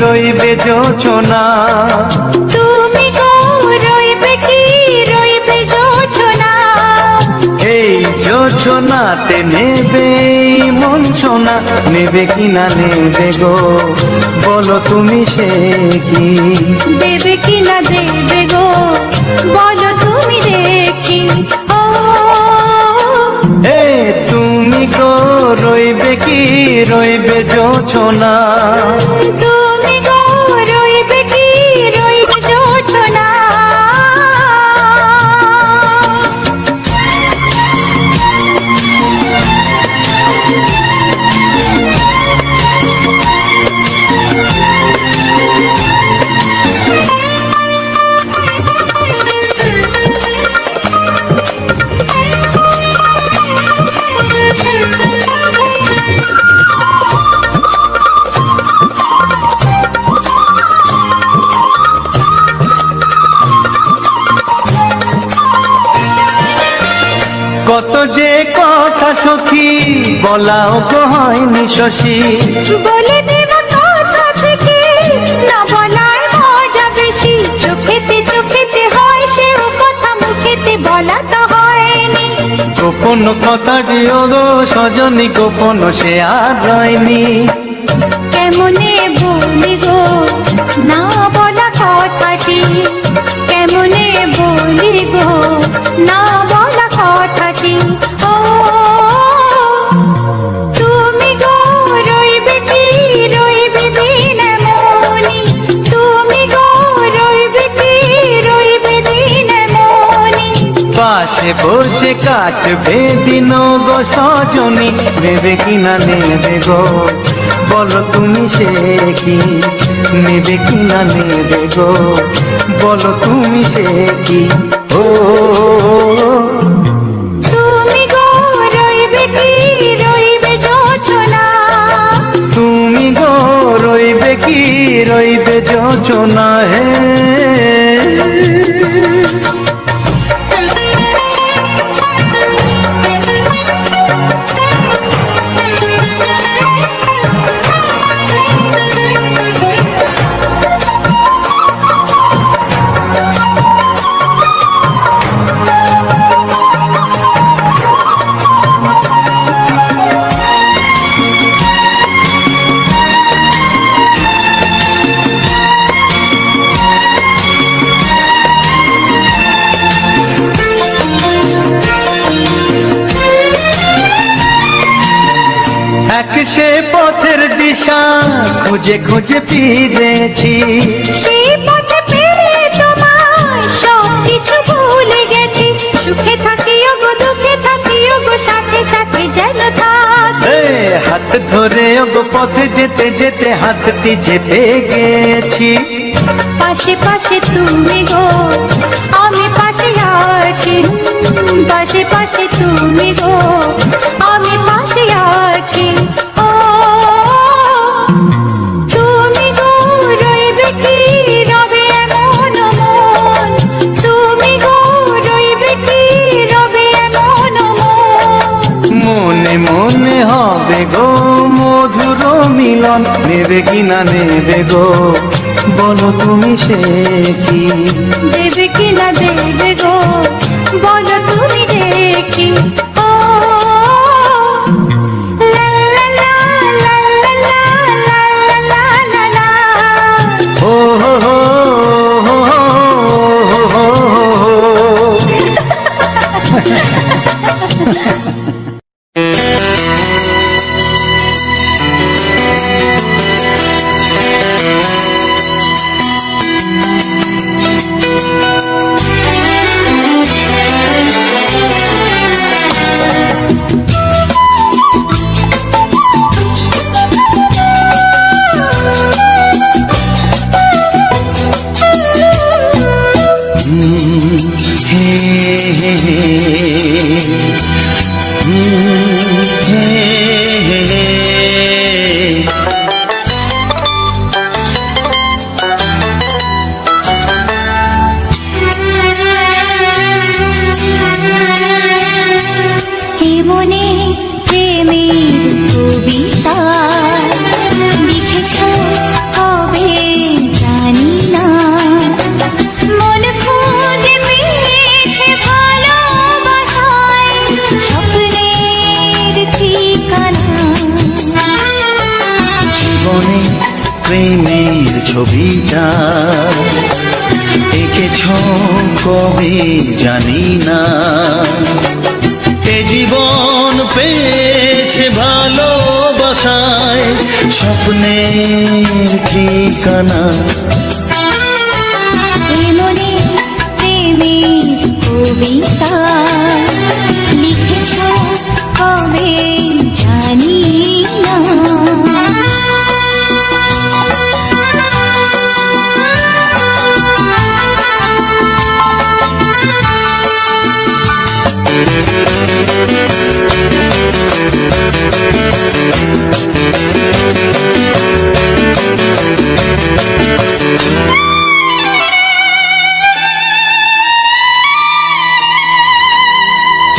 রইবে জোছনা, তুমি গো রইবে কি রইবে জোছনা, এই জোছনাতে নেবে মন সোনা, নেবে কিনা নেবে গো বলো তুমি সে কি, দেবে কি না দেবে গো বলো তুমি দেখি। ও এ তুমি গো রইবে কি রইবে জোছনা, তুমি গো রইবে কি রইবে জোছনা। কত যে কথা সখী বলাও তো হয়নি শশী, বলে দেব কথা থেকে না বলার মজা বেশি, চোখেতে চোখেতে হয় সে কথা মুখেতে বলা তো হয়নি, গোপন কথাটি গো সজনী গোপন সে আর হয়নি, কেমনে বলি গো না বলা কথাটি, কেমনে বলি গো না বলা কথাটি। ও তুমি গো রইবে কি রইবে দিন মনি, তুমি গো রইবে কি রইবে দিন মনি, পাশে বসে কাটবে দিন গো সজনী, নেবে কিনা নেবে গো বলো তুমি সে কি, নেবে কিনা নেবে গো বলো তুমি সে কি। ও তুমি গো রইবে কি রইবে জোছনা, তুমি গো রইবে কি রইবে জোছনা, হে এক সে পথের দিশা খুঁজে খুঁজে ফিরেছি, সেই পথে পেয়ে তোমায় সব কিছু ভুলে গেছি, সুখে থাকিও গো দুঃখে থাকিও গো সাথে সাথে যেন থাকি, এ হাত ধরে গো পথে যেতে যেতে হাতটি চেপে গেছি, পাশে পাশে তুমি গো আমি পাশে আছি, পাশে পাশে তুমি গো আমি পাশে আছি। ও তুমি গো রইবে কি রবে এমন মন, তুমি গো রইবে কি রবে এমন মন, মনে মনে হবে গো মধুর মিলন, নেবে কিনা নেবে গো বলো তুমি সে কি, দেবে কি না দেবে গো বলো তুমি দেখি। ও লা লা লা লা লা লা লা লা লা লা, ও হো হো হো হো হো হো। কবিতা লিখেছ কবে প্রেমের ছবিটা এঁকেছ কবে জানি না। এ জীবন পেয়েছে ভালোবাসায় স্বপ্নের ঠিকানা। এমনি প্রেমের কবিতা লিখেছ কবে জানি না।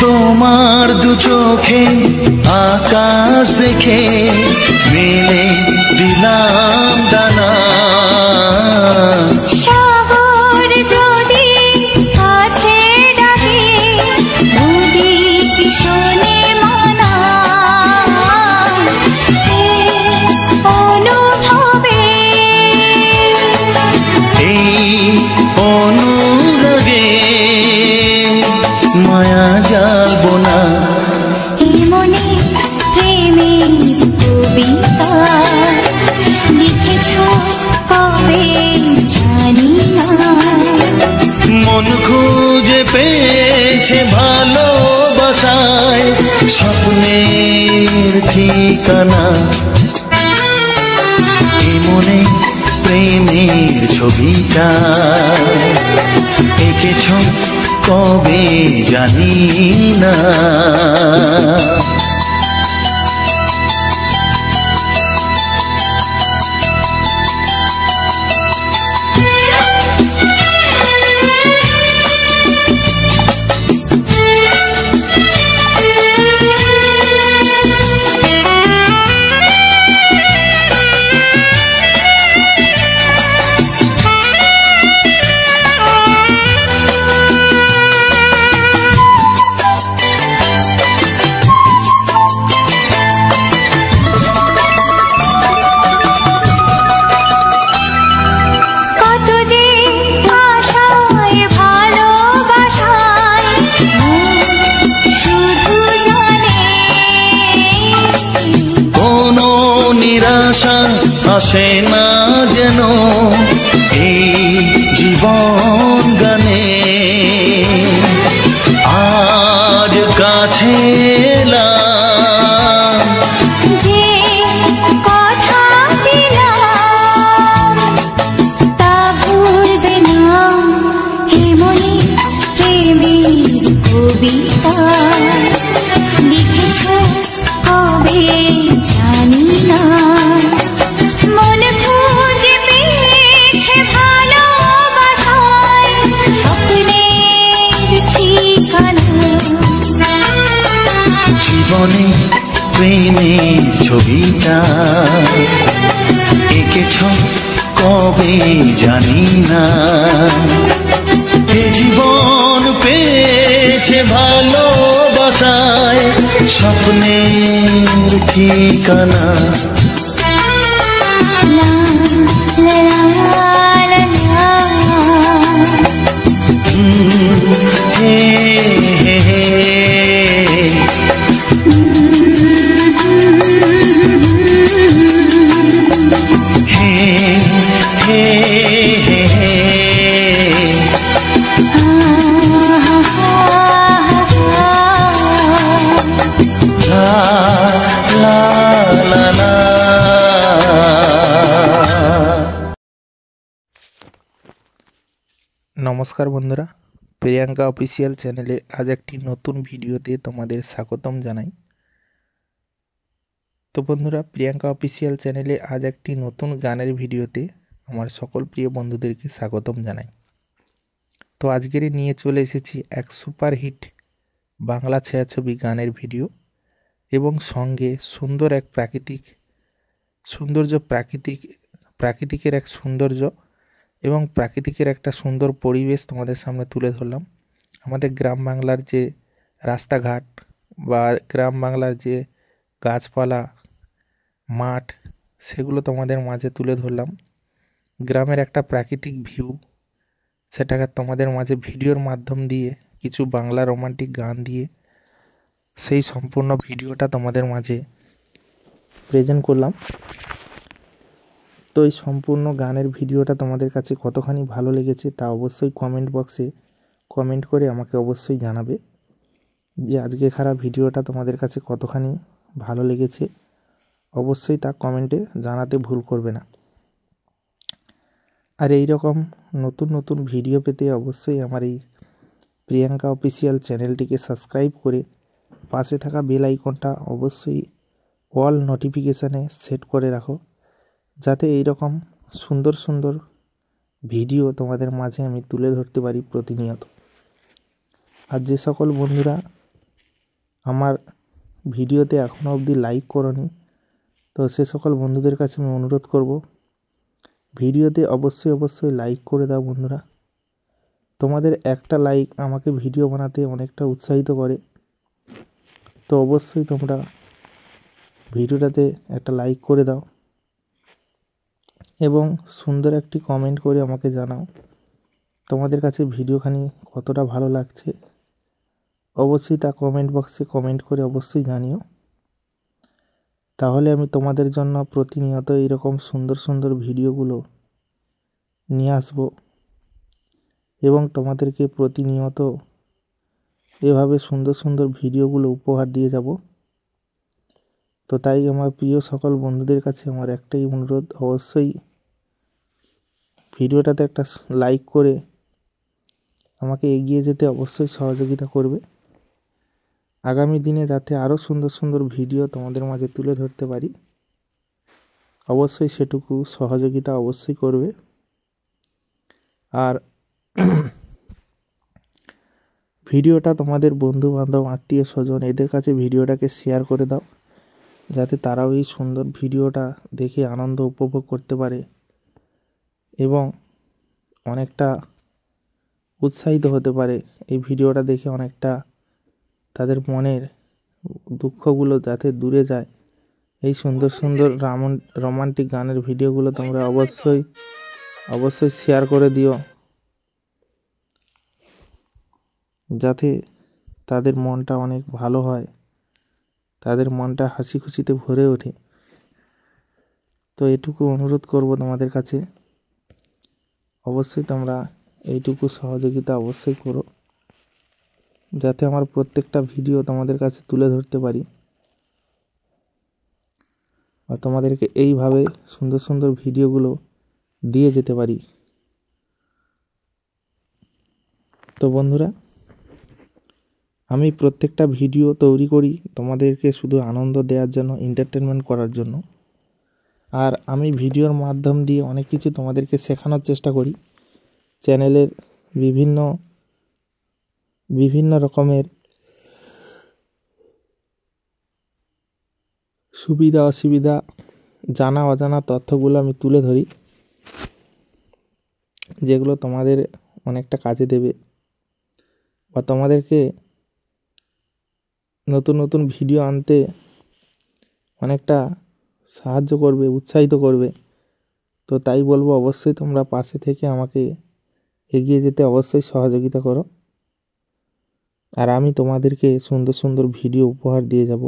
তোমার দু চোখে আকাশ দেখে মেলে দিলাম দানা। সাগর যদি কাছে ডাকে নদী কি শোনে মানা। এই অনুভবে এই অনুরাগে মায়া জ্বালবো না। এমনি প্রেমের কবিতা লিখেছ কবে জানি না। মন খুঁজে পেয়েছে ভালোবাসায় স্বপ্নের ঠিকানা। মনে প্রেমের ছবিটা এঁকেছ কবে জানি না। কত যে আশায় ভালোবাসায় শুধু জানে। কোনো নিরাশা আসে না যেন এই জীবন গানে। আজ কাছে এলাম যে কথা দিলাম তা ভুলবে না। এমনি প্রেমের কবিতা লিখেছ কবে জানি না। মন খুঁজে পেয়েছে ভালোবাসায় স্বপ্নের ঠিকানা। জীবনে প্রেমের ছবিটা এঁকেছ কবে জানি না। এ জীবন পেয়েছে ভালোবাসায় স্বপ্নের ঠিকানা। লা লা লা লা। হে হে হে হে হে হে হে। লা লা লা লা। নমস্কার বন্ধুরা, প্রিয়াঙ্কা অফিসিয়াল চ্যানেলে আজ একটি নতুন ভিডিওতে তোমাদের স্বাগতম জানাই। তো বন্ধুরা, প্রিয়াঙ্কা অফিসিয়াল চ্যানেলে আজ একটি নতুন গানের ভিডিওতে আমার সকল প্রিয় বন্ধুদেরকে স্বাগতম জানাই। তো আজকেরই নিয়ে চলে এসেছি এক সুপারহিট বাংলা ছায়াছবি গানের ভিডিও এবং সঙ্গে সুন্দর এক প্রাকৃতিকের এক সৌন্দর্য এবং প্রাকৃতিকের একটা সুন্দর পরিবেশ তোমাদের সামনে তুলে ধরলাম। আমাদের গ্রাম বাংলার যে রাস্তাঘাট বা গ্রাম বাংলার যে গাছপালা, মাঠ, সেগুলো তোমাদের মাঝে তুলে ধরলাম। গ্রামের একটা প্রাকৃতিক ভিউ, সেটাকে তোমাদের মাঝে ভিডিওর মাধ্যম দিয়ে কিছু বাংলা রোমান্টিক গান দিয়ে সেই সম্পূর্ণ ভিডিওটা তোমাদের মাঝে প্রেজেন্ট করলাম। তো এই সম্পূর্ণ গানের ভিডিওটা তোমাদের কাছে কতখানি ভালো লেগেছে তা অবশ্যই কমেন্ট বক্সে কমেন্ট করে আমাকে অবশ্যই জানাবে যে আজকে খারাপ ভিডিওটা তোমাদের কাছে কতখানি ভালো লেগেছে। অবশ্যই তা কমেন্টে জানাতে ভুল করবে না। আর এই রকম নতুন নতুন ভিডিও পেতে অবশ্যই আমার এই প্রিয়াঙ্কা অফিসিয়াল চ্যানেলটিকে সাবস্ক্রাইব করে পাশে থাকা বেল আইকনটা অবশ্যই অল নোটিফিকেশানে সেট করে রাখো, যাতে এই রকম সুন্দর সুন্দর ভিডিও তোমাদের মাঝে আমি তুলে ধরতে পারি প্রতিনিয়ত। আর যে সকল বন্ধুরা আমার ভিডিওতে এখনও অবধি লাইক করোনি, তো সে সকল বন্ধুদের কাছে আমি অনুরোধ করব ভিডিওতে অবশ্যই লাইক করে দাও বন্ধুরা। তোমাদের একটা লাইক আমাকে ভিডিও বানাতে অনেকটা উৎসাহিত করে। তো অবশ্যই তোমরা ভিডিওটাতে একটা লাইক করে দাও এবং সুন্দর একটি কমেন্ট করে আমাকে জানাও তোমাদের কাছে ভিডিওখানি কতটা ভালো লাগছে। অবশ্যই তা কমেন্ট বক্সে কমেন্ট করে অবশ্যই জানিও। তাহলে আমি তোমাদের জন্য প্রতিনিয়ত এইরকম সুন্দর সুন্দর ভিডিওগুলো নিয়ে আসবো এবং তোমাদেরকে প্রতিনিয়ত এভাবে সুন্দর সুন্দর ভিডিওগুলো উপহার দিয়ে যাব। তো তাই আমার প্রিয় সকল বন্ধুদের কাছে আমার একটাই অনুরোধ, অবশ্যই ভিডিওটাতে একটা লাইক করে আমাকে এগিয়ে যেতে অবশ্যই সহযোগিতা করবে। আগামী দিনে যাতে আরও সুন্দর সুন্দর ভিডিও তোমাদের মাঝে তুলে ধরতে পারি, অবশ্যই সেটুকু সহযোগিতা অবশ্যই করবে। আর ভিডিওটা তোমাদের বন্ধু বান্ধব আত্মীয় স্বজন এদের কাছে ভিডিওটাকে শেয়ার করে দাও, যাতে তারাও এই সুন্দর ভিডিওটা দেখে আনন্দ উপভোগ করতে পারে এবং অনেকটা উৎসাহিত হতে পারে। এই ভিডিওটা দেখে অনেকটা তাদের মনের দুঃখগুলো যাতে দূরে যায়। এই সুন্দর সুন্দর রোমান্টিক গানের ভিডিওগুলো তোমরা অবশ্যই শেয়ার করে দিও, যাতে তাদের মনটা অনেক ভালো হয়, তাদের মনটা হাসি খুশিতে ভরে ওঠে। তো এটুকু অনুরোধ করব তোমাদের কাছে, অবশ্যই তোমরা এইটুকু সহযোগিতা অবশ্যই করো, যাতে আমার প্রত্যেকটা ভিডিও তোমাদের কাছে তুলে ধরতে পারি আর তোমাদেরকে এইভাবে সুন্দর সুন্দর ভিডিওগুলো দিয়ে যেতে পারি। তো বন্ধুরা, আমি প্রত্যেকটা ভিডিও তৈরি করি তোমাদেরকে শুধু আনন্দ দেওয়ার জন্য, এন্টারটেনমেন্ট করার জন্য। আর আমি ভিডিওর মাধ্যম দিয়ে অনেক কিছু তোমাদেরকে শেখানোর চেষ্টা করি। চ্যানেলের বিভিন্ন রকমের সুবিধা অসুবিধা, জানা অজানা তথ্যগুলো আমি তুলে ধরি, যেগুলো তোমাদের অনেকটা কাজে দেবে বা তোমাদেরকে নতুন নতুন ভিডিও আনতে অনেকটা সাহায্য করবে, উৎসাহিত করবে। তো তাই বলবো, অবশ্যই তোমরা পাশে থেকে আমাকে এগিয়ে যেতে অবশ্যই সহযোগিতা করো। আর আমি তোমাদেরকে সুন্দর সুন্দর ভিডিও উপহার দিয়ে যাব।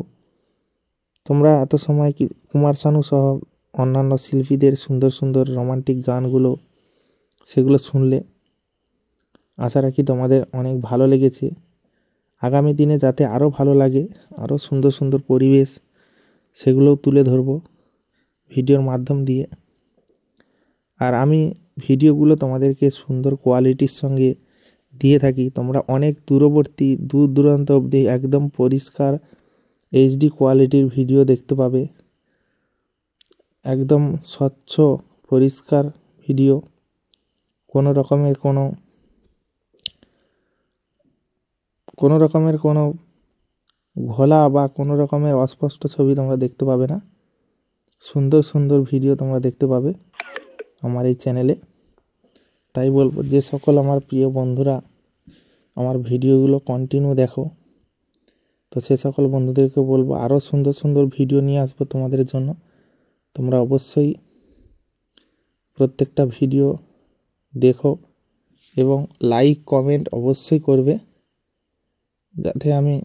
তোমরা এত সময় কুমার শানু সহ অন্যান্য শিল্পীদের সুন্দর সুন্দর রোমান্টিক গানগুলো সেগুলো শুনলে, আশা রাখি তোমাদের অনেক ভালো লেগেছে। আগামী দিনে যাতে আরও ভালো লাগে, আরও সুন্দর সুন্দর পরিবেশ সেগুলোও তুলে ধরব ভিডিওর মাধ্যম দিয়ে। আর আমি ভিডিওগুলো তোমাদেরকে সুন্দর কোয়ালিটির সঙ্গে দিয়ে থাকি। তোমরা অনেক দূর দূরান্ত অবধি একদম পরিষ্কার HD কোয়ালিটির ভিডিও দেখতে পাবে, একদম স্বচ্ছ পরিষ্কার ভিডিও। কোনো রকমের কোনো ঘোলা বা কোনো রকমের অস্পষ্ট ছবি তোমরা দেখতে পাবে না। সুন্দর সুন্দর ভিডিও তোমরা দেখতে পাবে আমার এই চ্যানেলে। তাই বলবো, যে সকল আমার প্রিয় বন্ধুরা আমার ভিডিওগুলো কন্টিনিউ দেখো, তো সে সকল বন্ধুদেরকে বলবো আরও সুন্দর সুন্দর ভিডিও নিয়ে আসবো তোমাদের জন্য। তোমরা অবশ্যই প্রত্যেকটা ভিডিও দেখো এবং লাইক কমেন্ট অবশ্যই করবে, যাতে আমি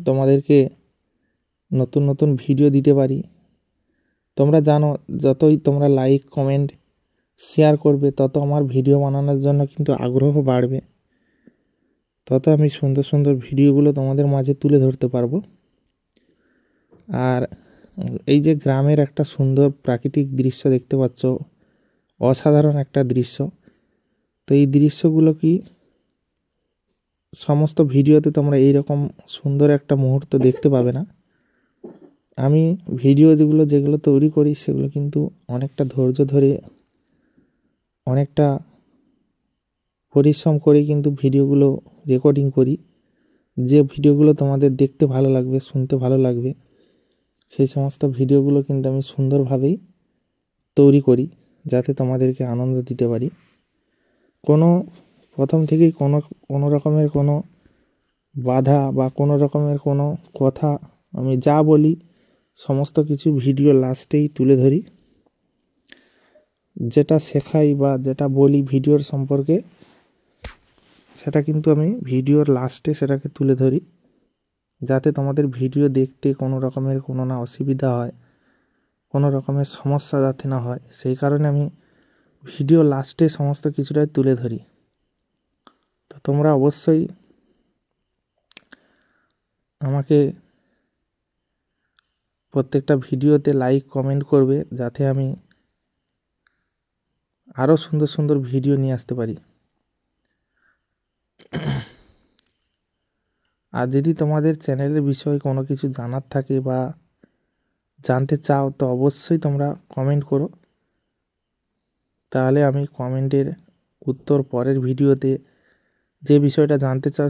তোমাদেরকে নতুন নতুন ভিডিও দিতে পারি। তোমরা জানো যতই তোমরা লাইক কমেন্ট শেয়ার করবে তত আমার ভিডিও বানানোর জন্য কিন্তু আগ্রহ বাড়বে, তত আমি সুন্দর সুন্দর ভিডিওগুলো তোমাদের মাঝে তুলে ধরতে পারবো। আর এই যে গ্রামের একটা সুন্দর প্রাকৃতিক দৃশ্য দেখতে পাচ্ছ, অসাধারণ একটা দৃশ্য, তো এই দৃশ্যগুলো কি সমস্ত ভিডিওতে তোমরা এইরকম সুন্দর একটা মুহূর্ত দেখতে পাবে না। আমি যেগুলো তৈরি করি সেগুলো কিন্তু অনেকটা ধৈর্য ধরে অনেকটা পরিশ্রম করে কিন্তু ভিডিওগুলো রেকর্ডিং করি। যে ভিডিওগুলো তোমাদের দেখতে ভালো লাগবে, শুনতে ভালো লাগবে, সেই সমস্ত ভিডিওগুলো কিন্তু আমি সুন্দরভাবেই তৈরি করি, যাতে তোমাদেরকে আনন্দ দিতে পারি। প্রথম থেকেই কোনো রকমের কোনো বাধা বা কোনো রকমের কোনো কথা আমি যা বলি সমস্ত কিছু ভিডিও লাস্টেই তুলে ধরি। যেটা শেখাই বা যেটা বলি ভিডিওর সম্পর্কে, সেটা কিন্তু আমি ভিডিওর লাস্টে সেটাকে তুলে ধরি, যাতে তোমাদের ভিডিও দেখতে কোনো রকমের কোনো না অসুবিধা হয়, কোনো রকমের সমস্যা যাতে না হয়, সেই কারণে আমি ভিডিও লাস্টে সমস্ত কিছুটাই তুলে ধরি। তো তোমরা অবশ্যই আমাকে প্রত্যেকটা ভিডিওতে লাইক কমেন্ট করবে, যাতে আমি আরও সুন্দর সুন্দর ভিডিও নিয়ে আসতে পারি। আর যদি তোমাদের চ্যানেলের বিষয়ে কোনো কিছু জানার থাকে বা জানতে চাও, তো অবশ্যই তোমরা কমেন্ট করো, তাহলে আমি কমেন্টের উত্তর পরের ভিডিওতে, যে বিষয়টা জানতে চাও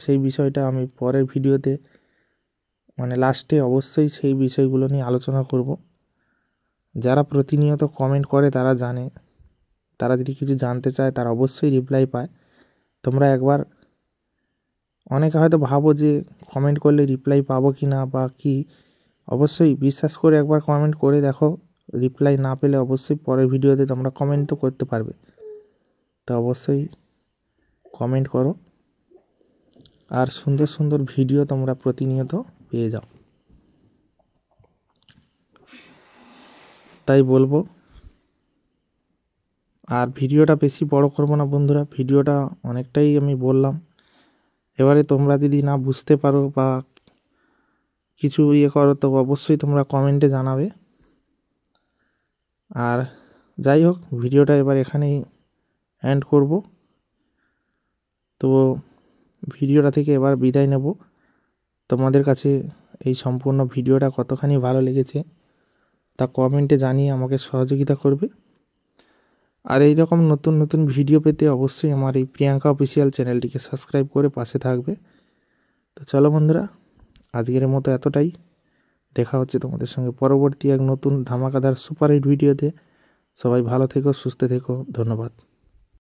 সেই বিষয়টা আমি পরের ভিডিওতে মানে লাস্টে অবশ্যই সেই বিষয়গুলো নিয়ে আলোচনা করব। যারা প্রতিনিয়ত কমেন্ট করে তারা জানে, তারা যদি কিছু জানতে চায় তারা অবশ্যই রিপ্লাই পায়। তোমরা একবার, অনেকে হয়তো ভাবো যে কমেন্ট করলে রিপ্লাই পাবো কি না বা কি, অবশ্যই বিশ্বাস করে একবার কমেন্ট করে দেখো, রিপ্লাই না পেলে অবশ্যই পরের ভিডিওতে তোমরা কমেন্ট তো করতে পারবে। তো অবশ্যই কমেন্ট করো, আর সুন্দর সুন্দর ভিডিও তোমরা প্রতিনিয়ত পেয়ে যাও। তাই বলবো, আর ভিডিওটা বেশি বড় করব না বন্ধুরা, ভিডিওটা অনেকটাই আমি বললাম। এবারে তোমরা যদি না বুঝতে পারো বা কিছু করো, তো অবশ্যই তোমরা কমেন্টে জানাবে। আর যাই হোক, ভিডিওটা এবার এখানেই এন্ড করব। তো ভিডিওটা থেকে এবার বিদায় নেব। তোমাদের কাছে এই সম্পূর্ণ ভিডিওটা কতখানি ভালো লেগেছে তা কমেন্টে জানিয়ে আমাকে সহযোগিতা করবে। আর এই রকম নতুন নতুন ভিডিও পেতে অবশ্যই আমার এই প্রিয়াঙ্কা অফিসিয়াল চ্যানেলটিকে সাবস্ক্রাইব করে পাশে থাকবে। তো চলো বন্ধুরা, আজকের মতো এতটাই। দেখা হচ্ছে তোমাদের সঙ্গে পরবর্তী এক নতুন ধামাকাদার সুপারহিট ভিডিওতে। সবাই ভালো থেকো, সুস্থ থেকো, ধন্যবাদ।